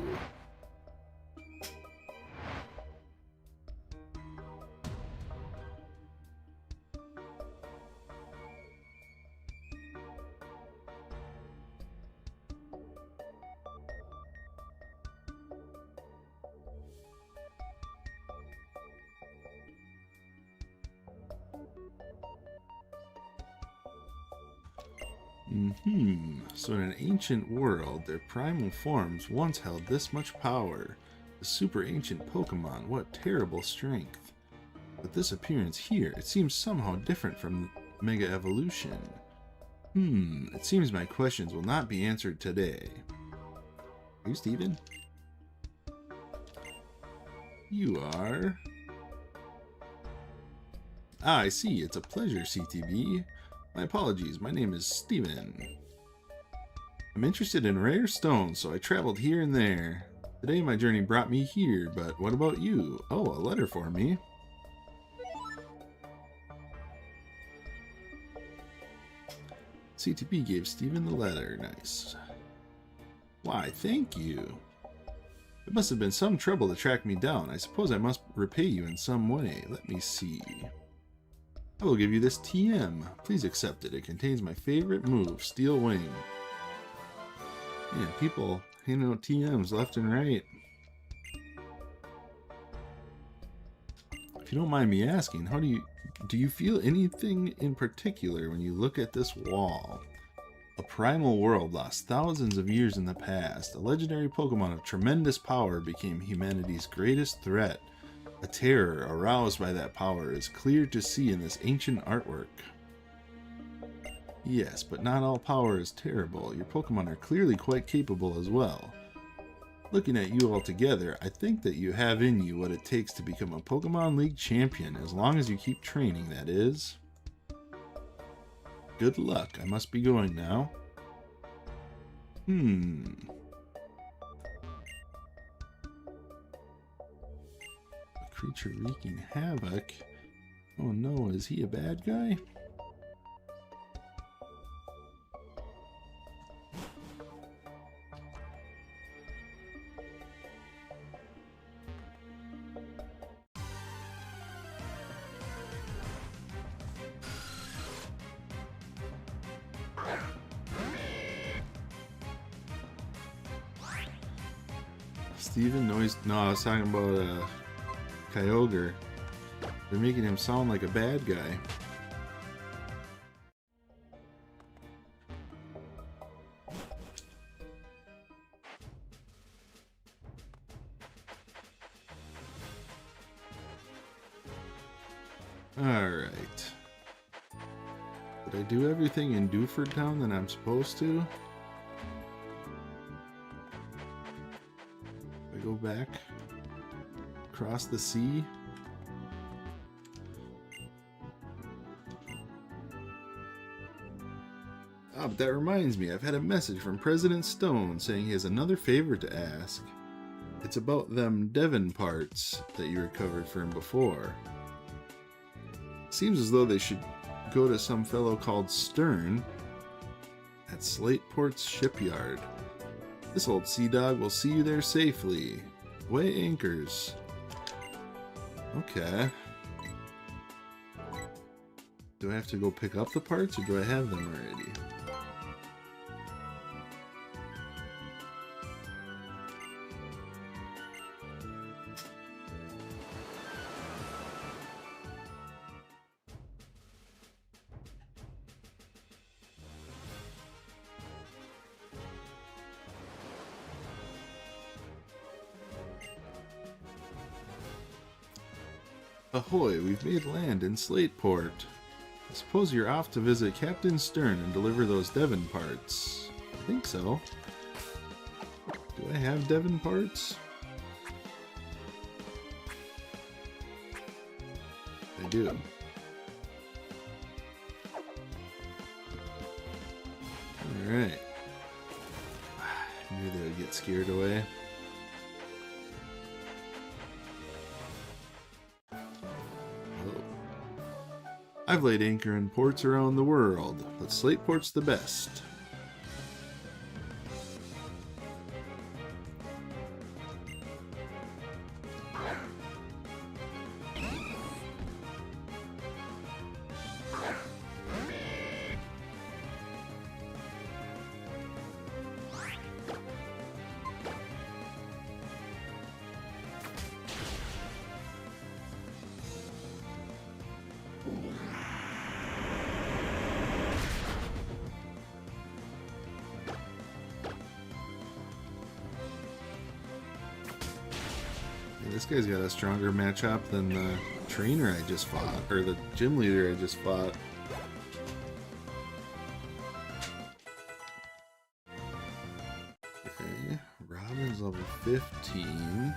So in an ancient world, their primal forms once held this much power. The super ancient Pokemon, what terrible strength. But this appearance here, it seems somehow different from Mega Evolution. It seems my questions will not be answered today. Are you Steven? You are. Ah, I see. It's a pleasure, CTB. My apologies. My name is Steven. I'm interested in rare stones, so I traveled here and there. Today my journey brought me here, but what about you? Oh, a letter for me. CTB gave Steven the letter. Nice. Why, thank you. It must have been some trouble to track me down. I suppose I must repay you in some way. Let me see. I will give you this TM. Please accept it. It contains my favorite move, Steel Wing. Man, people handing out TMs left and right. If you don't mind me asking, do you feel anything in particular when you look at this wall? A primal world lost thousands of years in the past. A legendary Pokemon of tremendous power became humanity's greatest threat. A terror aroused by that power is clear to see in this ancient artwork. Yes, but not all power is terrible. Your Pokemon are clearly quite capable as well. Looking at you all together, I think that you have in you what it takes to become a Pokemon League champion, as long as you keep training, that is. Good luck. I must be going now. A creature wreaking havoc? Oh no, is he a bad guy? Steven? No, I was talking about Kyogre. They're making him sound like a bad guy. Alright. Did I do everything in Dewford Town that I'm supposed to? Go back across the sea. Ah, but that reminds me, I've had a message from President Stone saying he has another favor to ask. It's about them Devon parts that you recovered from before. Seems as though they should go to some fellow called Stern at Slateport's shipyard. This old sea dog will see you there safely. Weigh anchors. Okay. Do I have to go pick up the parts, or do I have them already? Ahoy, we've made land in Slateport. I suppose you're off to visit Captain Stern and deliver those Devon parts. I think so. Do I have Devon parts? I do. Alright. I knew they would get scared away. I've laid anchor in ports around the world, but Slateport's the best. This guy's got a stronger matchup than the trainer I just fought, or the gym leader I just fought. Okay, Robin's level 15.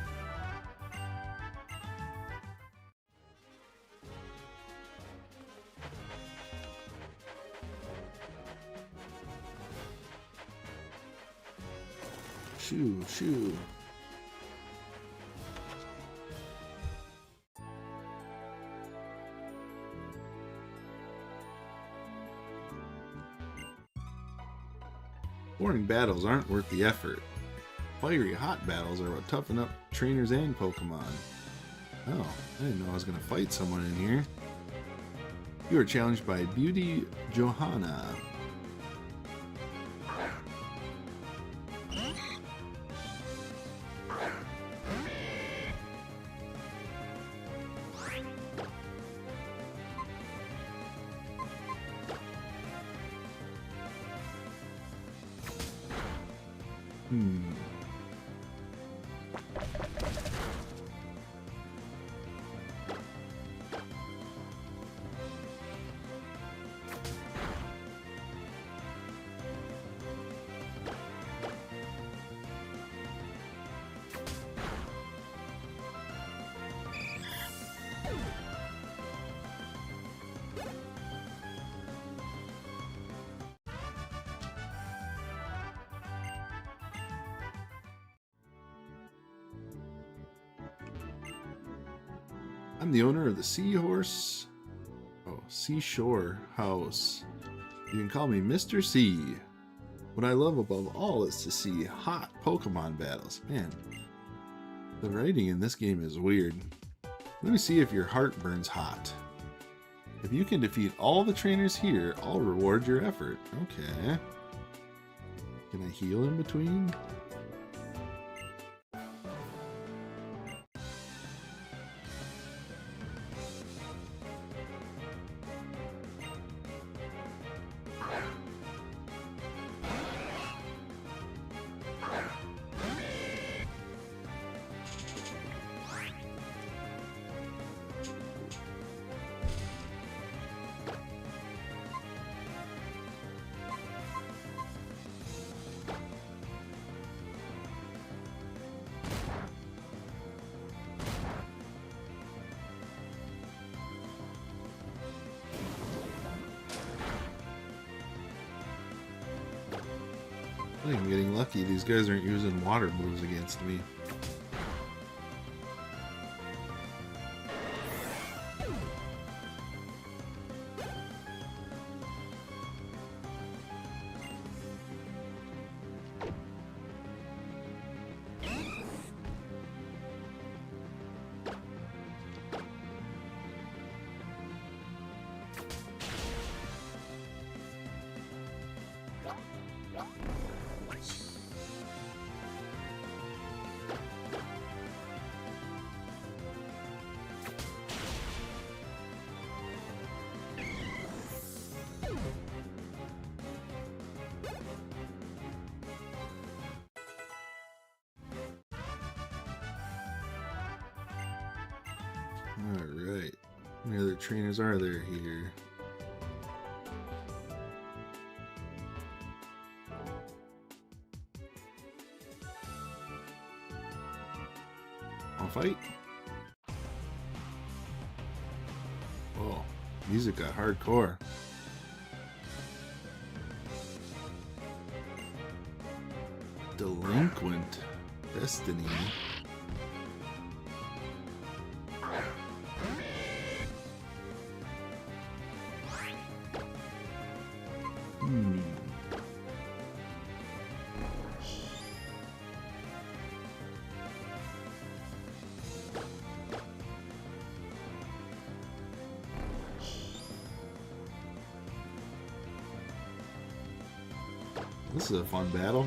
Shoo. Boring battles aren't worth the effort. Fiery hot battles are what toughen up trainers and Pokemon. Oh, I didn't know I was going to fight someone in here. You are challenged by Beauty Johanna. I'm the owner of the Seashore House. You can call me Mr. C. What I love above all is to see hot Pokemon battles. Man, the writing in this game is weird. Let me see if your heart burns hot. If you can defeat all the trainers here, I'll reward your effort. Okay. Can I heal in between? I think I'm getting lucky. These guys aren't using water moves against me. Alright. How many other trainers are there here? I'll fight. Whoa, music got hardcore. Delinquent Destiny. This is a fun battle.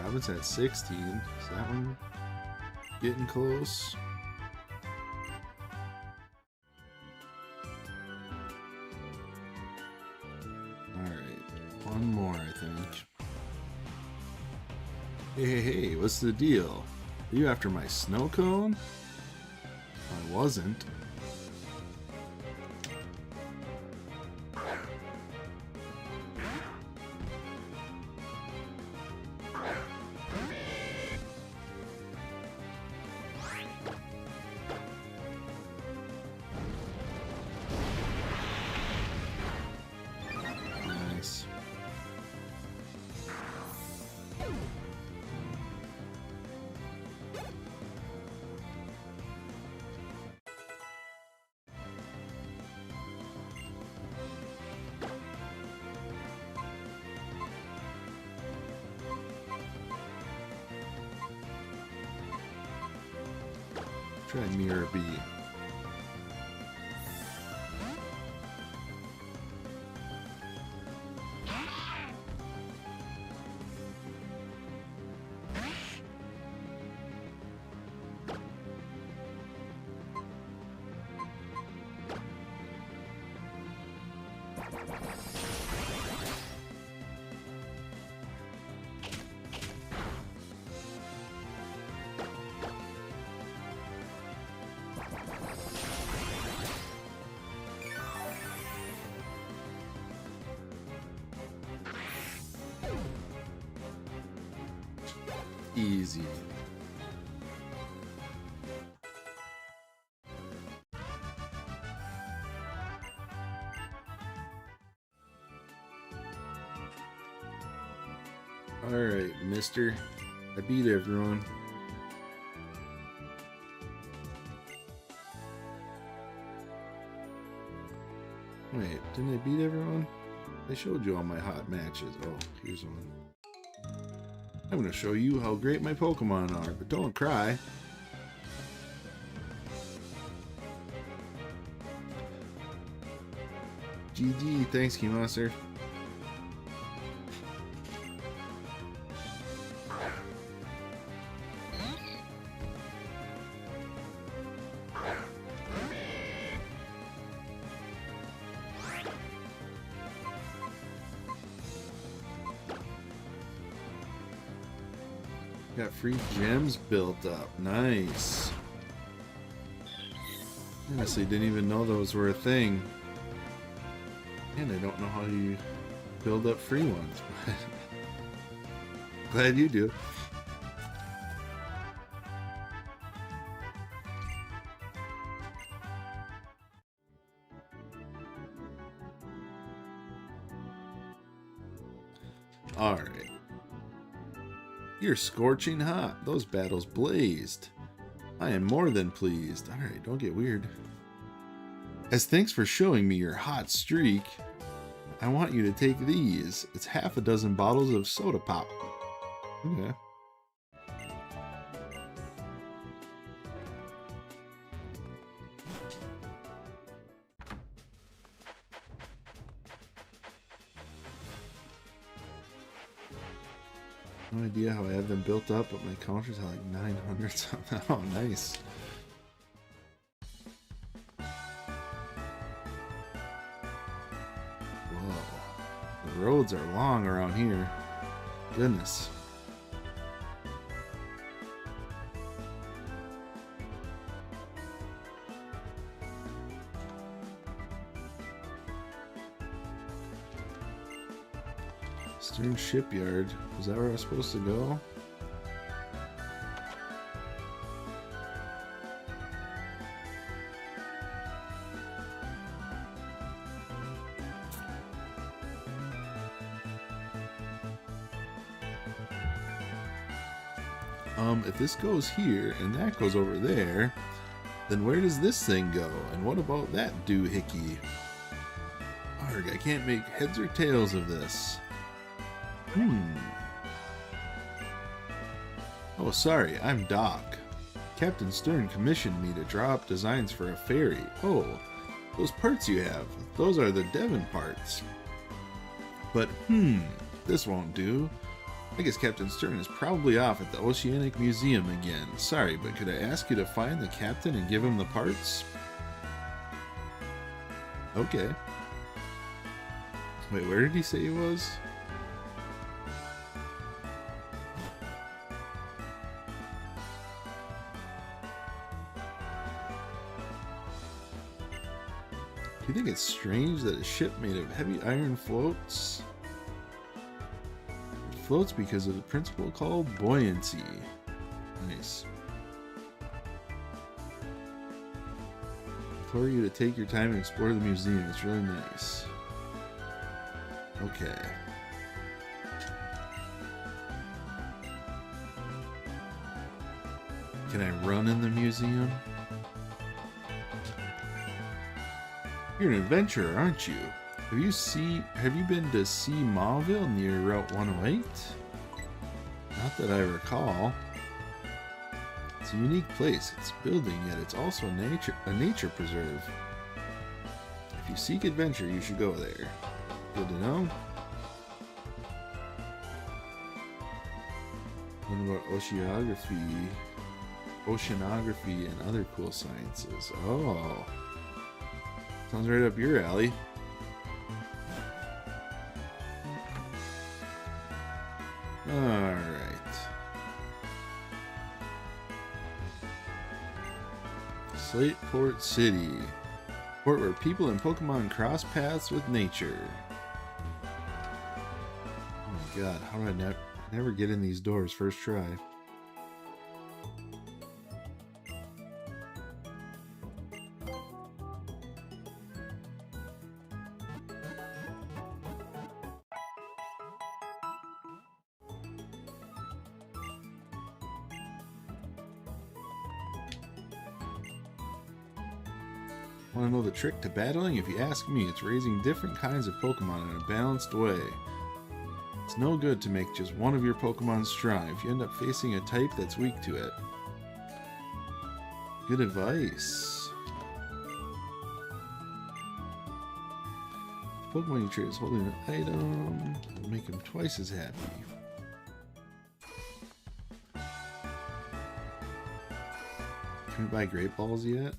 Robin's at 16. Is that one getting close? Alright, one more, I think. Hey, what's the deal? Are you after my snow cone? I wasn't. Try Mirror B. Easy. Alright, mister. I beat everyone. Wait, didn't I beat everyone? I showed you all my hot matches. Oh, here's one. I'm going to show you how great my Pokemon are, but don't cry. GG, thanks, Key Monster. Got free gems built up. Nice. Honestly, didn't even know those were a thing. And I don't know how you build up free ones. Glad you do. Alright. You're scorching hot. Those battles blazed. I am more than pleased. Alright, don't get weird. As thanks for showing me your hot streak, I want you to take these. It's half a dozen bottles of soda pop. Okay. No idea how I have them built up, but my counters are like 900 something. Oh, nice. Whoa. The roads are long around here. Goodness. Stern Shipyard. Was that where I was supposed to go? If this goes here and that goes over there, then where does this thing go? And what about that doohickey? Arg, I can't make heads or tails of this. Oh, sorry, I'm Doc. Captain Stern commissioned me to draw up designs for a ferry. Oh, those parts you have, those are the Devon parts. But, this won't do. I guess Captain Stern is probably off at the Oceanic Museum again. Sorry, but could I ask you to find the captain and give him the parts? Okay. Wait, where did he say he was? Do you think it's strange that a ship made of heavy iron floats? It floats because of the principle called buoyancy. Nice. I implore you to take your time and explore the museum. It's really nice. Okay. Can I run in the museum? You're an adventurer, aren't you? Have you been to Sea Mauville near Route 108? Not that I recall. It's a unique place. It's a building, yet it's also a nature preserve. If you seek adventure, you should go there. Good to know. Learn about oceanography, and other cool sciences. Oh, sounds right up your alley. Alright. Slateport City. Port where people and Pokemon cross paths with nature. Oh my god, how do I never get in these doors first try? Want to know the trick to battling? If you ask me, it's raising different kinds of Pokemon in a balanced way. It's no good to make just one of your Pokemon strong if you end up facing a type that's weak to it. Good advice. The Pokemon you trade is holding an item will make him twice as happy. Can we buy Great Balls yet?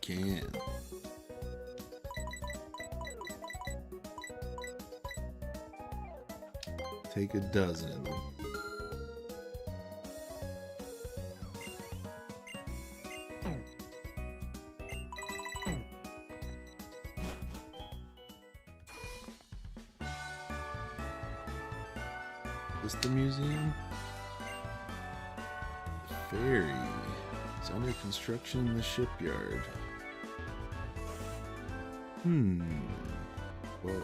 Can. Take a dozen. Is this the museum? The ferry. It's under construction in the shipyard. Whoa.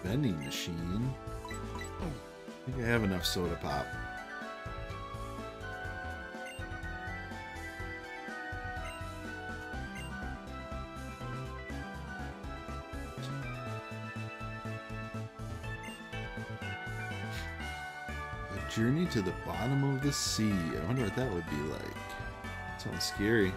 Vending machine. I think I have enough soda pop. Journey to the bottom of the sea. I wonder what that would be like. Sounds scary.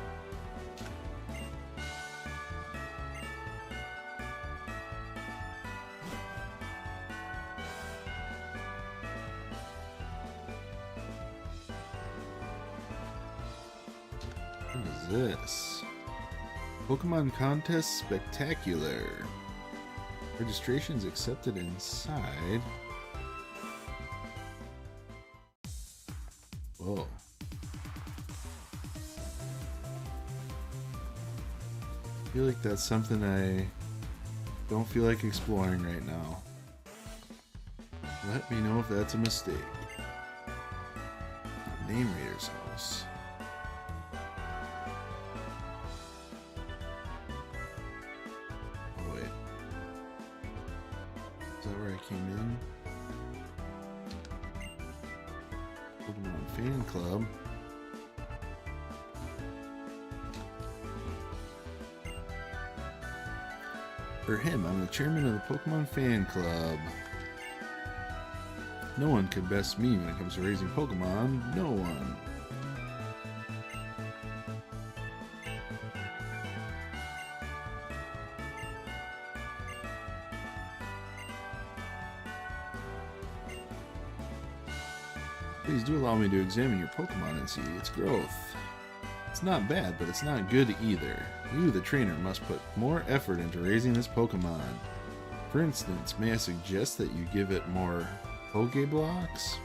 What is this? Pokemon Contest Spectacular. Registration's accepted inside. Whoa. I feel like that's something I don't feel like exploring right now. Let me know if that's a mistake. Name Reader's house. Oh wait. Is that where I came in? Pokemon Fan Club. For him, I'm the chairman of the Pokemon Fan Club. No one can best me when it comes to raising Pokemon. No one. Please do allow me to examine your Pokemon and see its growth. It's not bad, but it's not good either. You, the trainer, must put more effort into raising this Pokemon. For instance, may I suggest that you give it more Pokeblocks?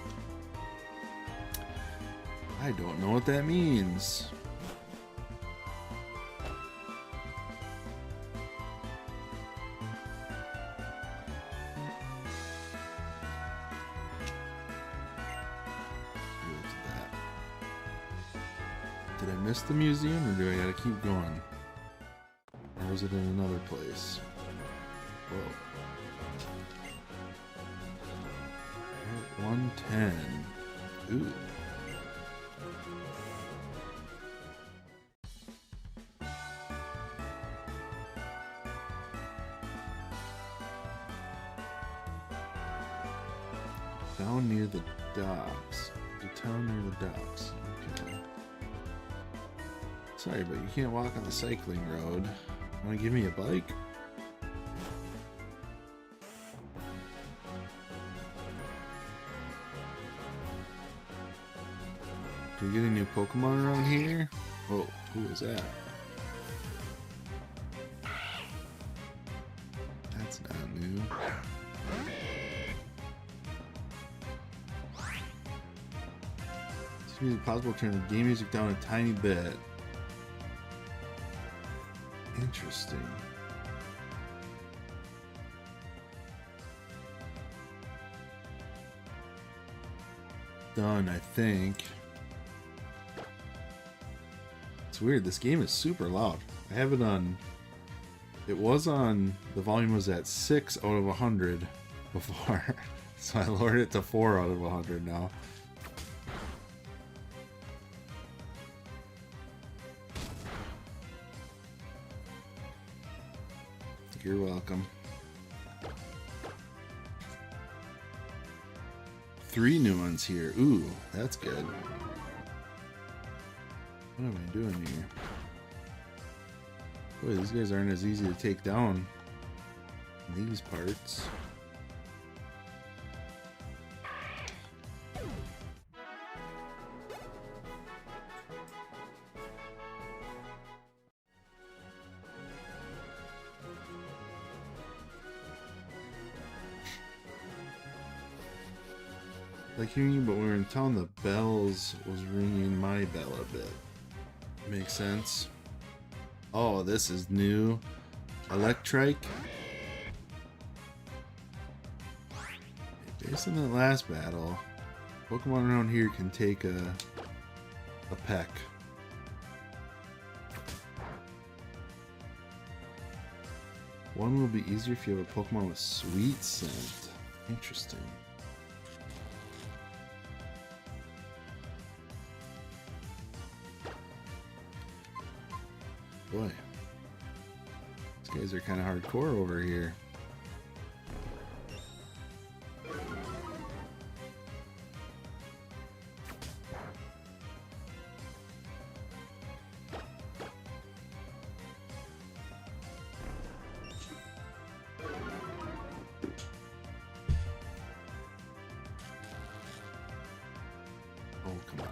I don't know what that means. Did I miss the museum, or do I gotta keep going? Or is it in another place? Whoa. 110. Ooh. Down near the docks. The town near the docks. Okay. Sorry, but you can't walk on the cycling road. Want to give me a bike? Do we get any new Pokemon around here? Oh, who is that? That's not new. It's possible to turn the game music down a tiny bit. Interesting. Done, I think. It's weird, this game is super loud. I have it on... It was on... The volume was at 6 out of 100 before. So I lowered it to 4 out of 100 now. You're welcome. 3 new ones here. Ooh, that's good. What am I doing here? Boy, these guys aren't as easy to take down in these parts. Like hearing you, but when we were in town, the bells was ringing my bell a bit. Makes sense. Oh, this is new. Electrike. Based on that last battle, Pokemon around here can take a peck. One will be easier if you have a Pokemon with sweet scent. Interesting. Boy, these guys are kind of hardcore over here. Oh, come on.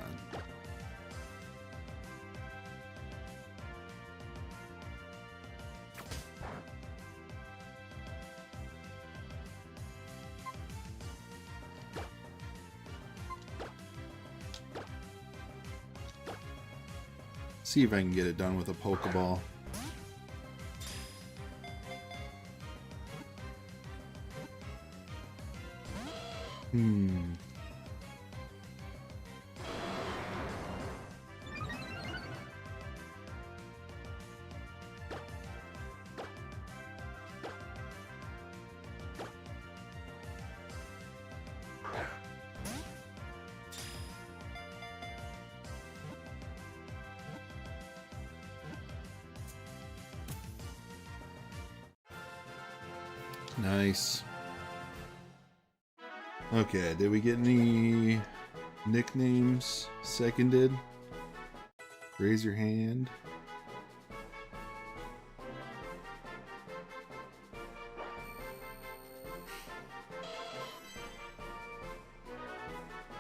See if I can get it done with a Pokeball. Nice. Okay, did we get any nicknames seconded? Raise your hand.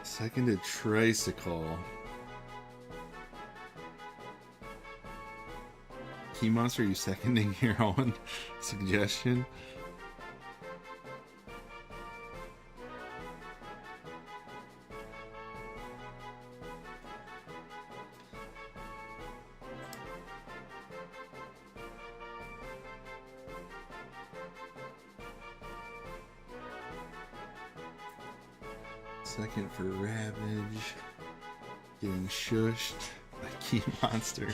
Seconded Tricycle. Key Monster, are you seconding your own suggestion? Second for Ravage. Getting shushed by Key Monster.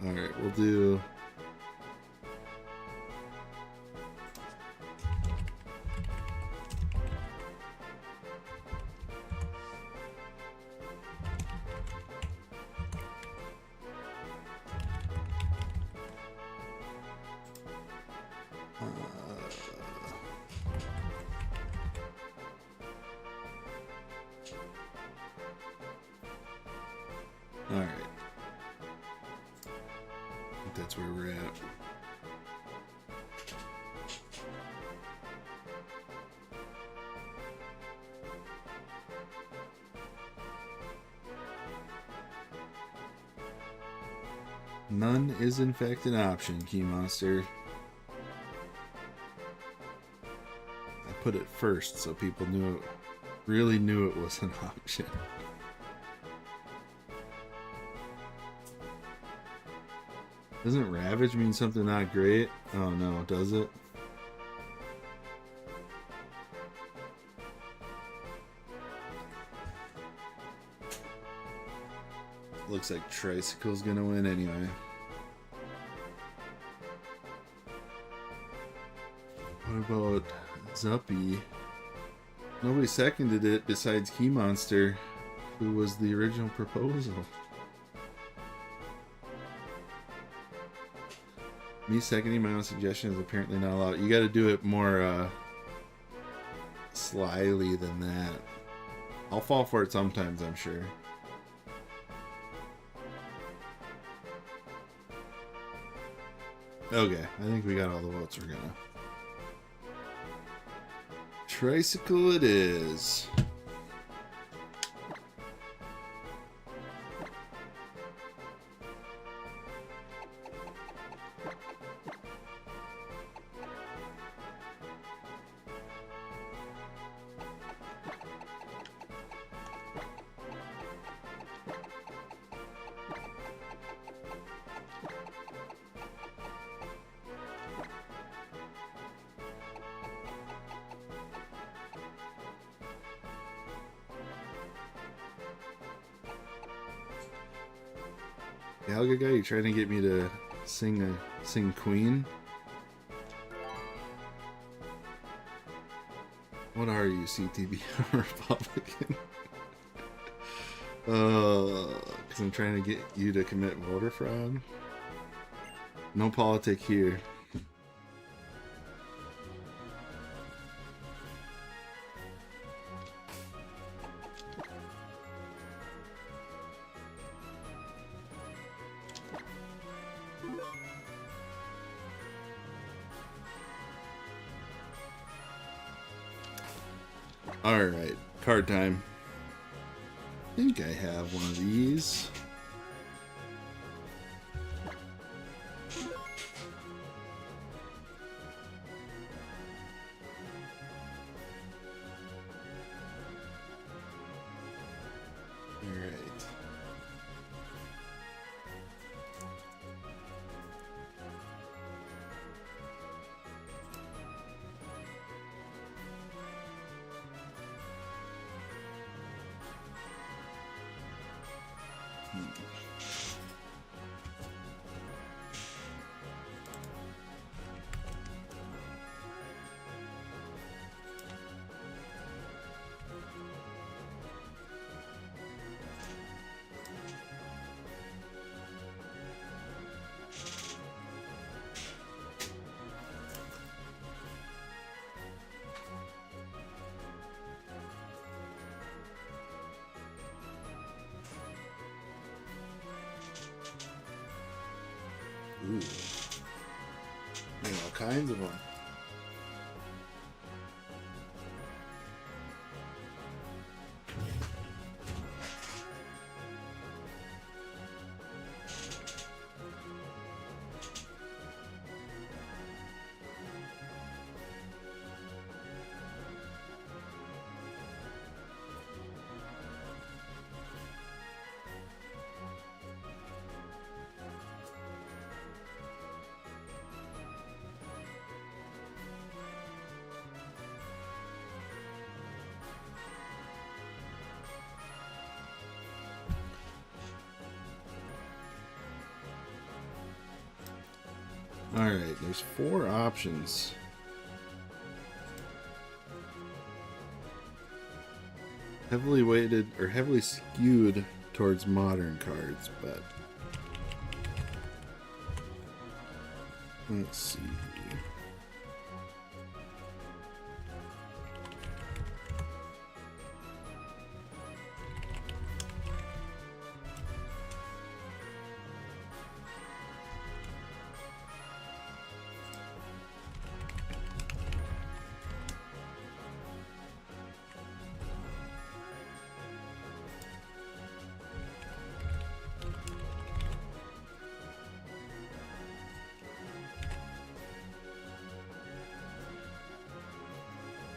Alright, we'll do... Alright. I think that's where we're at. None is in fact an option, Key Monster. I put it first so people really knew it was an option. Doesn't Ravage mean something not great? Oh no, does it? Looks like Tricycle's gonna win anyway. What about Zuppy? Nobody seconded it besides Key Monster, who was the original proposal. Me seconding my own suggestion is apparently not allowed. You gotta do it more slyly than that. I'll fall for it sometimes, I'm sure. Okay, I think we got all the votes we're gonna. Tricycle it is. Galga guy, you trying to get me to sing Queen? What are you, CTB Republican? Because I'm trying to get you to commit voter fraud. No politic here. Alright, card time. I think I have one of these. Alright. Ooh. All kinds of them. Alright, there's 4 options. Heavily weighted or heavily skewed towards modern cards, but let's see.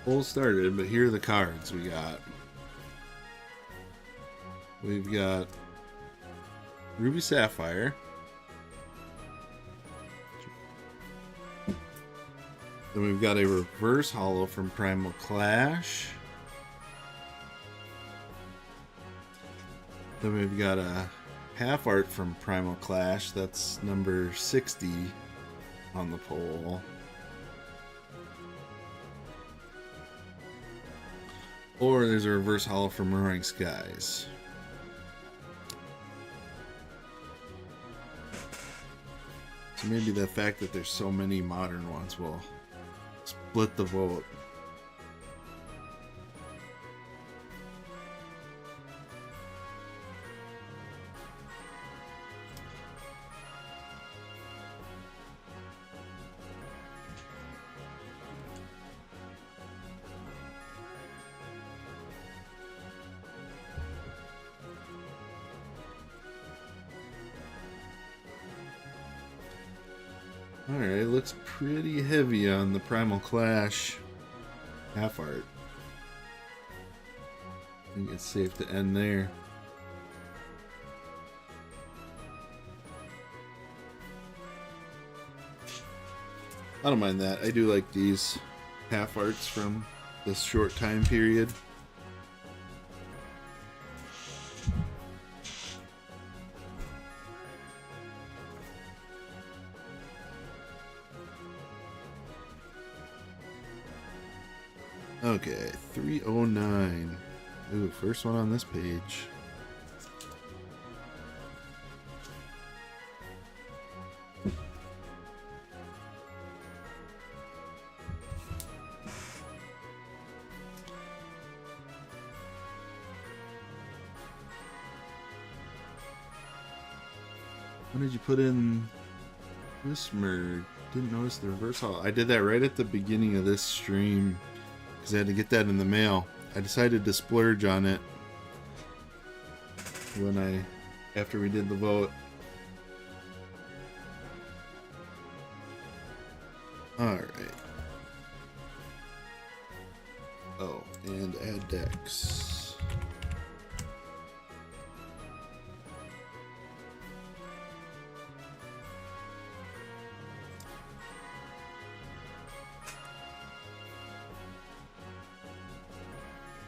Poll started, but here are the cards we got. We've got Ruby Sapphire. Then we've got a reverse holo from Primal Clash. Then we've got a half art from Primal Clash. That's number 60 on the poll. Or there's a reverse holo from Roaring Skies. So maybe the fact that there's so many modern ones will split the vote. Alright, looks pretty heavy on the Primal Clash half art. I think it's safe to end there. I don't mind that. I do like these half arts from this short time period. Okay, 309. Ooh, first one on this page. When did you put in this merge? Didn't notice the reverse holo. I did that right at the beginning of this stream because I had to get that in the mail. I decided to splurge on it after we did the vote. Alright. Oh, and add decks.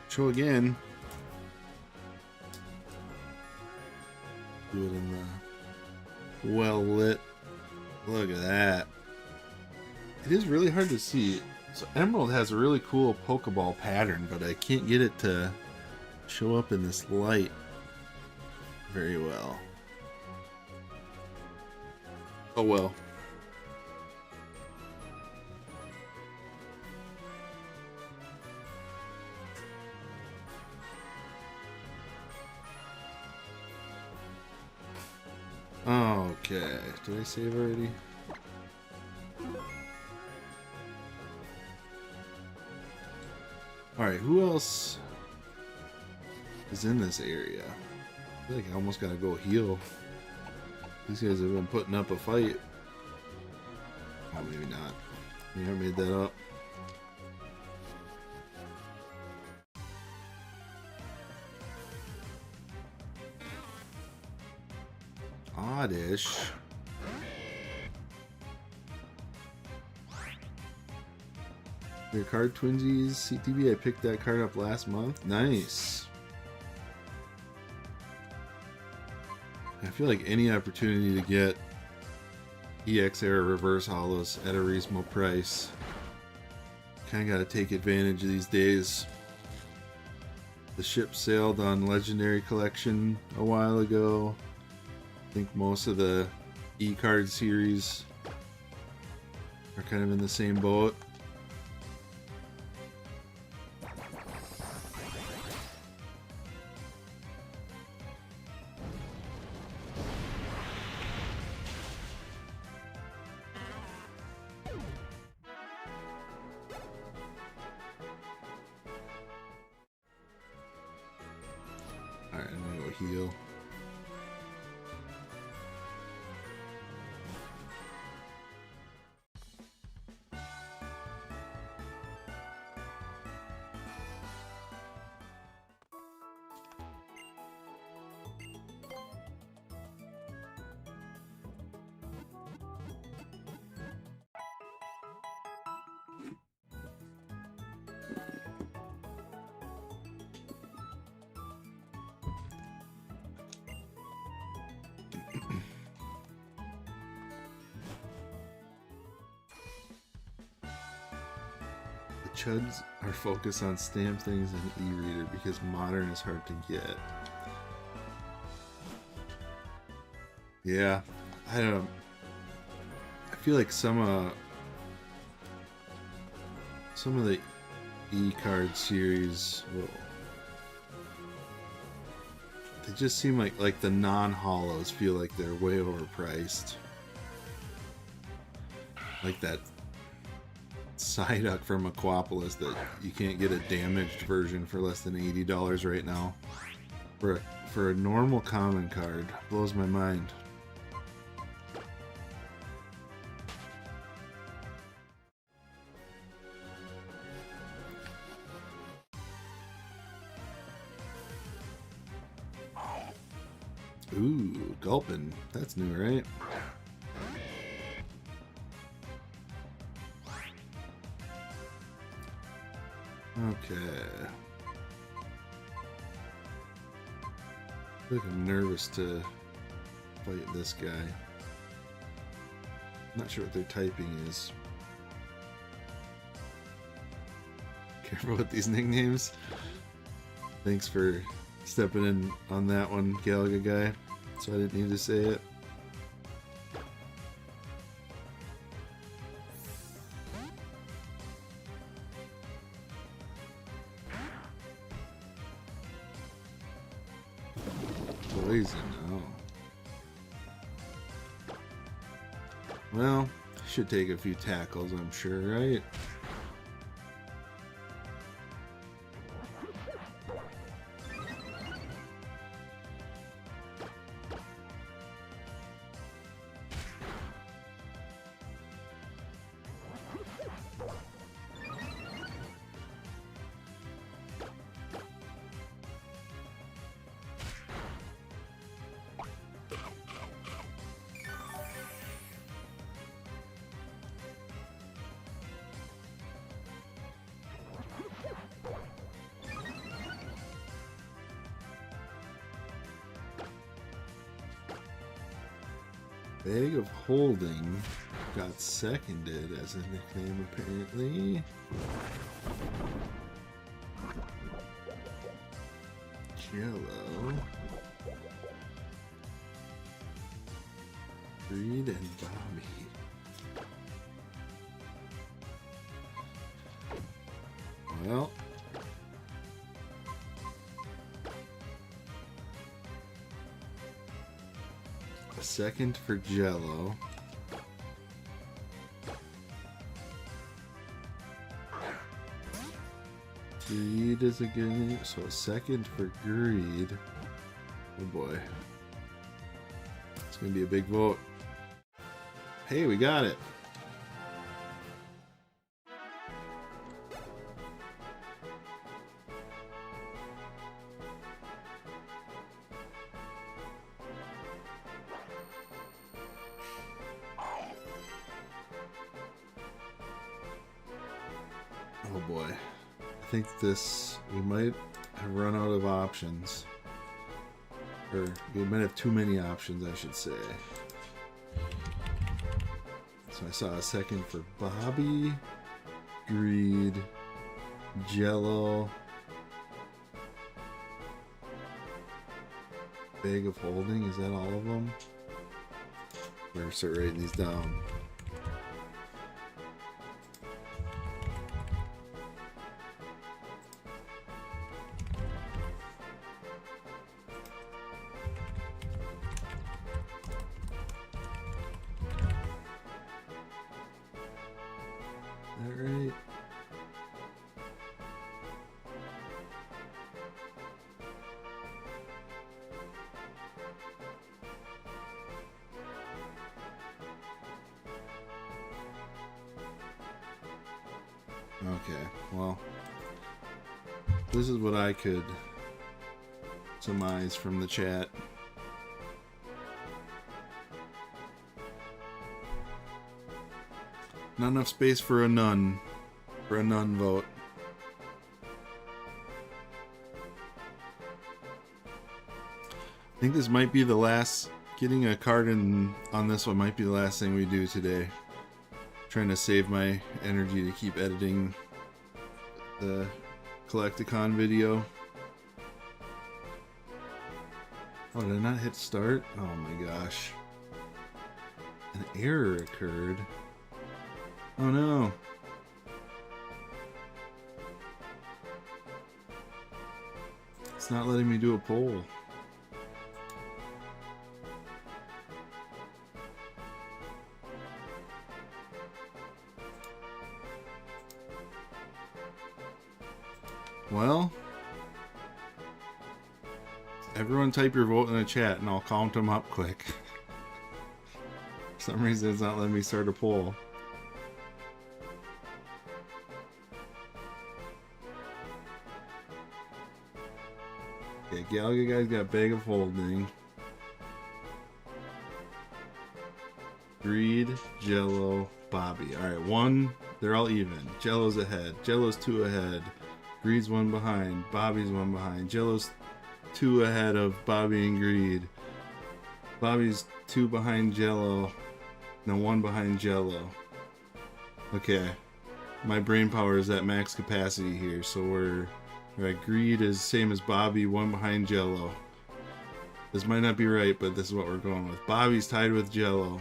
Show again. Do it in the well lit. Look at that. It is really hard to see. So Emerald has a really cool Pokeball pattern, but I can't get it to show up in this light very well. Oh well. Okay, did I save already? Alright, who else is in this area? I feel like I almost gotta go heal. These guys have been putting up a fight. Oh, maybe not. Maybe I made that up. Oddish. Your card twinsies, CTV, I picked that card up last month. Nice. I feel like any opportunity to get EX era reverse holos at a reasonable price. Kinda gotta take advantage of these days. The ship sailed on Legendary Collection a while ago. I think most of the E-card series are kind of in the same boat. Alright, I'm gonna go heal. Chuds are focused on stamp things and e-reader because modern is hard to get. Yeah, I don't know. I feel like some of the e-card series they just seem like the non-hollows feel like they're way overpriced. Like that Psyduck from Aquapolis that you can't get a damaged version for less than $80 right now. For a normal common card. Blows my mind. Ooh, Gulpin. That's new, right? Okay. I feel like I'm nervous to fight this guy. Not sure what their typing is. Careful with these nicknames. Thanks for stepping in on that one, Galaga guy. So I didn't need to say it. Poison, oh. Well, should take a few tackles, I'm sure, right? Bag of Holding got seconded as a nickname, apparently. Jello. Reed and Bobby. Well. A second for Jello. Greed is a good name. So a second for Greed. Oh boy. It's gonna be a big vote. Hey, we got it. Oh boy. I think we might have run out of options. Or we might have too many options, I should say. So I saw a second for Bobby, Greed, Jello, Bag of Holding. Is that all of them? Better start writing these down. Alright. Okay, well, this is what I could surmise from the chat. Not enough space for a nun vote. I think this might be the last, getting a card in on this one might be the last thing we do today. Trying to save my energy to keep editing the Collecticon video. Oh, did I not hit start? Oh my gosh. An error occurred. Oh no. It's not letting me do a poll. Well, everyone type your vote in the chat and I'll count them up quick. For some reason it's not letting me start a poll. Okay, Galaga guy's got Bag of Holding. Greed, Jello, Bobby. Alright, one, they're all even. Jello's ahead. Jello's 2 ahead. Greed's 1 behind. Bobby's 1 behind. Jello's 2 ahead of Bobby and Greed. Bobby's 2 behind Jello. No, 1 behind Jello. Okay. My brain power is at max capacity here, so we're... Alright, Greed is same as Bobby, 1 behind Jello. This might not be right, but this is what we're going with. Bobby's tied with Jello.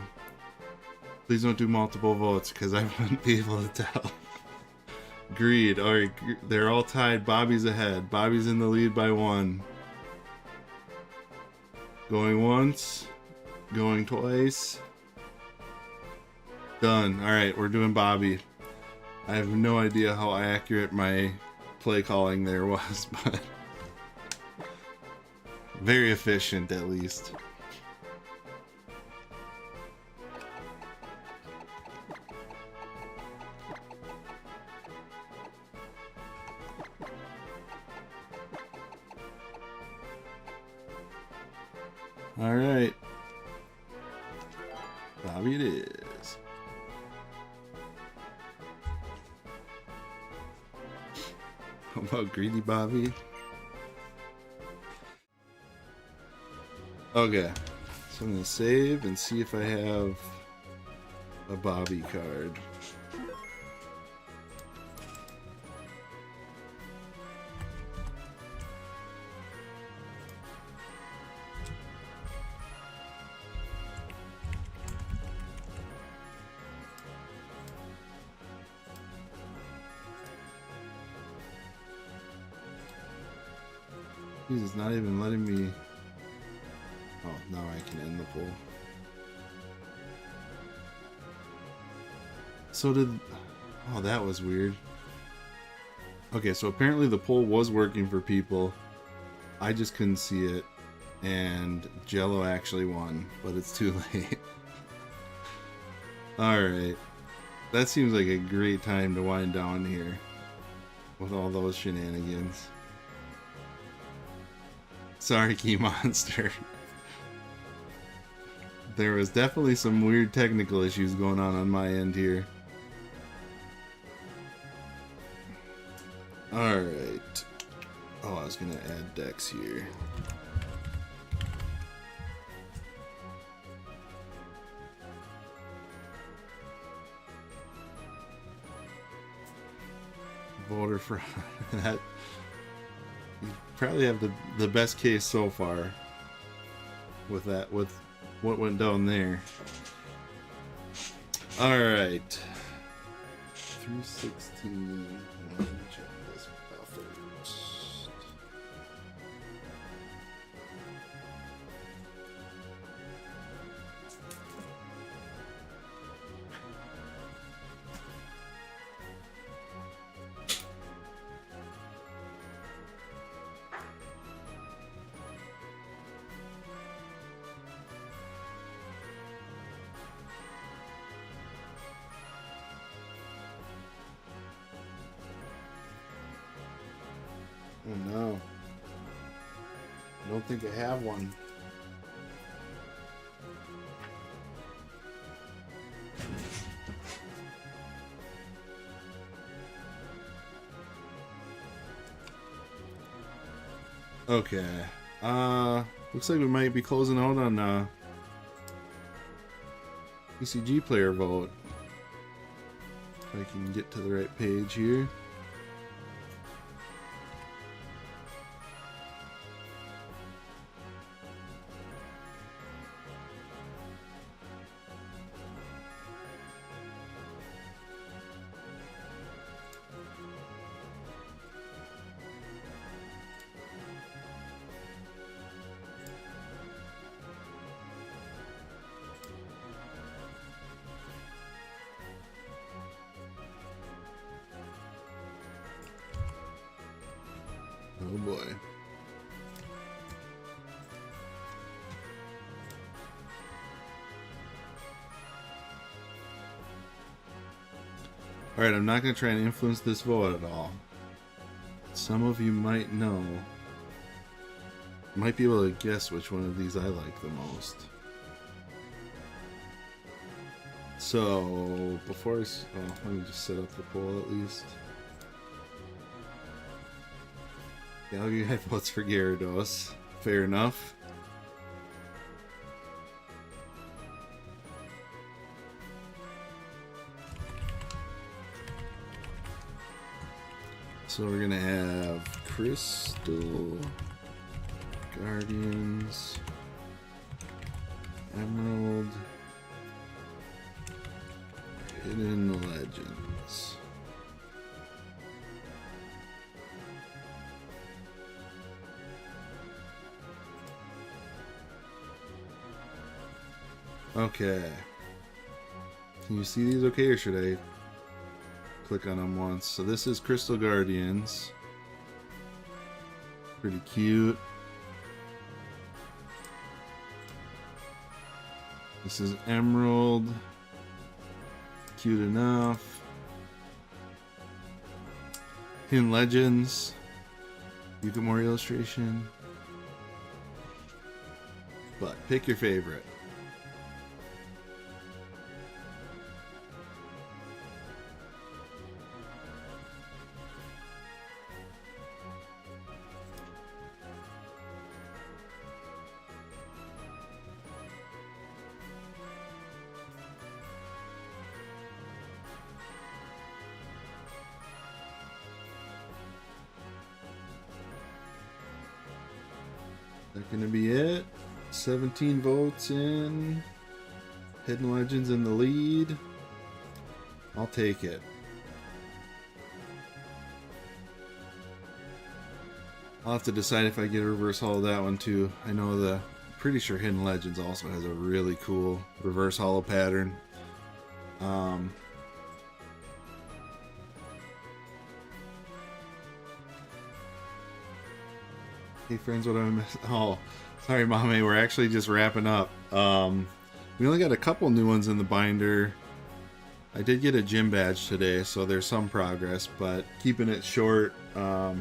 Please don't do multiple votes, because I wouldn't be able to tell. Greed. Alright, they're all tied. Bobby's ahead. Bobby's in the lead by 1. Going once. Going twice. Done. Alright, we're doing Bobby. I have no idea how accurate my play calling there was, but very efficient at least. All right, Bobby it is. How about Greedy Bobby? Okay, so I'm gonna save and see if I have a Bobby card. It's not even letting me. Oh, now I can end the poll. So did. Oh, that was weird. Okay, so apparently the poll was working for people. I just couldn't see it. And Jello actually won, but it's too late. Alright. That seems like a great time to wind down here. With all those shenanigans. Sorry, Key Monster. There was definitely some weird technical issues going on my end here. Alright. Oh, I was gonna add decks here. Voter fraud. That you probably have the best case so far with that, with what went down there. Alright. 316. Let me check this out first. Oh no. I don't think I have one. Okay. Looks like we might be closing out on PCG player vote. If I can get to the right page here. Oh boy. Alright, I'm not going to try and influence this vote at all. Some of you might know, might be able to guess which one of these I like the most. So, before I... oh, let me just set up the poll at least. Yeah, I'll give you votes for Gyarados. Fair enough. So we're gonna have Crystal, Guardians, Emerald, Hidden Legends. Okay. Can you see these okay, or should I click on them once? So this is Crystal Guardians. Pretty cute. This is Emerald. Cute enough. Hidden Legends. You get more illustration. But pick your favorite. That's gonna be it. 17 votes in. Hidden Legends in the lead. I'll take it. I'll have to decide if I get a reverse holo that one too. I know pretty sure Hidden Legends also has a really cool reverse holo pattern. Hey friends, what am I missing? Oh, sorry, Mommy. We're actually just wrapping up. We only got a couple new ones in the binder. I did get a gym badge today, so there's some progress, but keeping it short because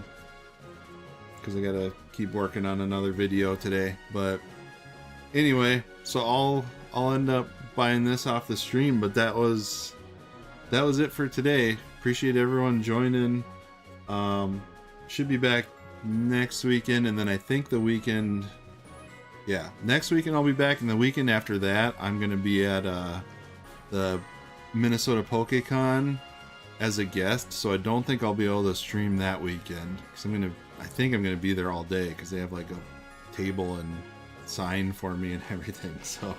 I gotta keep working on another video today. But anyway, so I'll end up buying this off the stream. But that was it for today. Appreciate everyone joining. Should be back next weekend, and then I think the weekend, yeah, next weekend I'll be back, and the weekend after that I'm gonna be at the Minnesota PokeCon as a guest, so I don't think I'll be able to stream that weekend because I think I'm gonna be there all day because they have like a table and sign for me and everything. So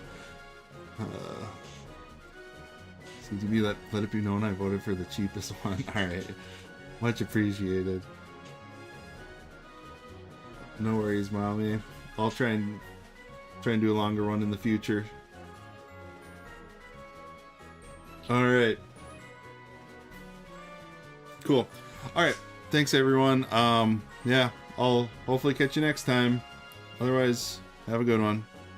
CTV, let it be known I voted for the cheapest one. All right, much appreciated. No worries, Mommy. I'll try and do a longer one in the future. Alright. Cool. Alright. Thanks, everyone. Yeah, I'll hopefully catch you next time. Otherwise, have a good one.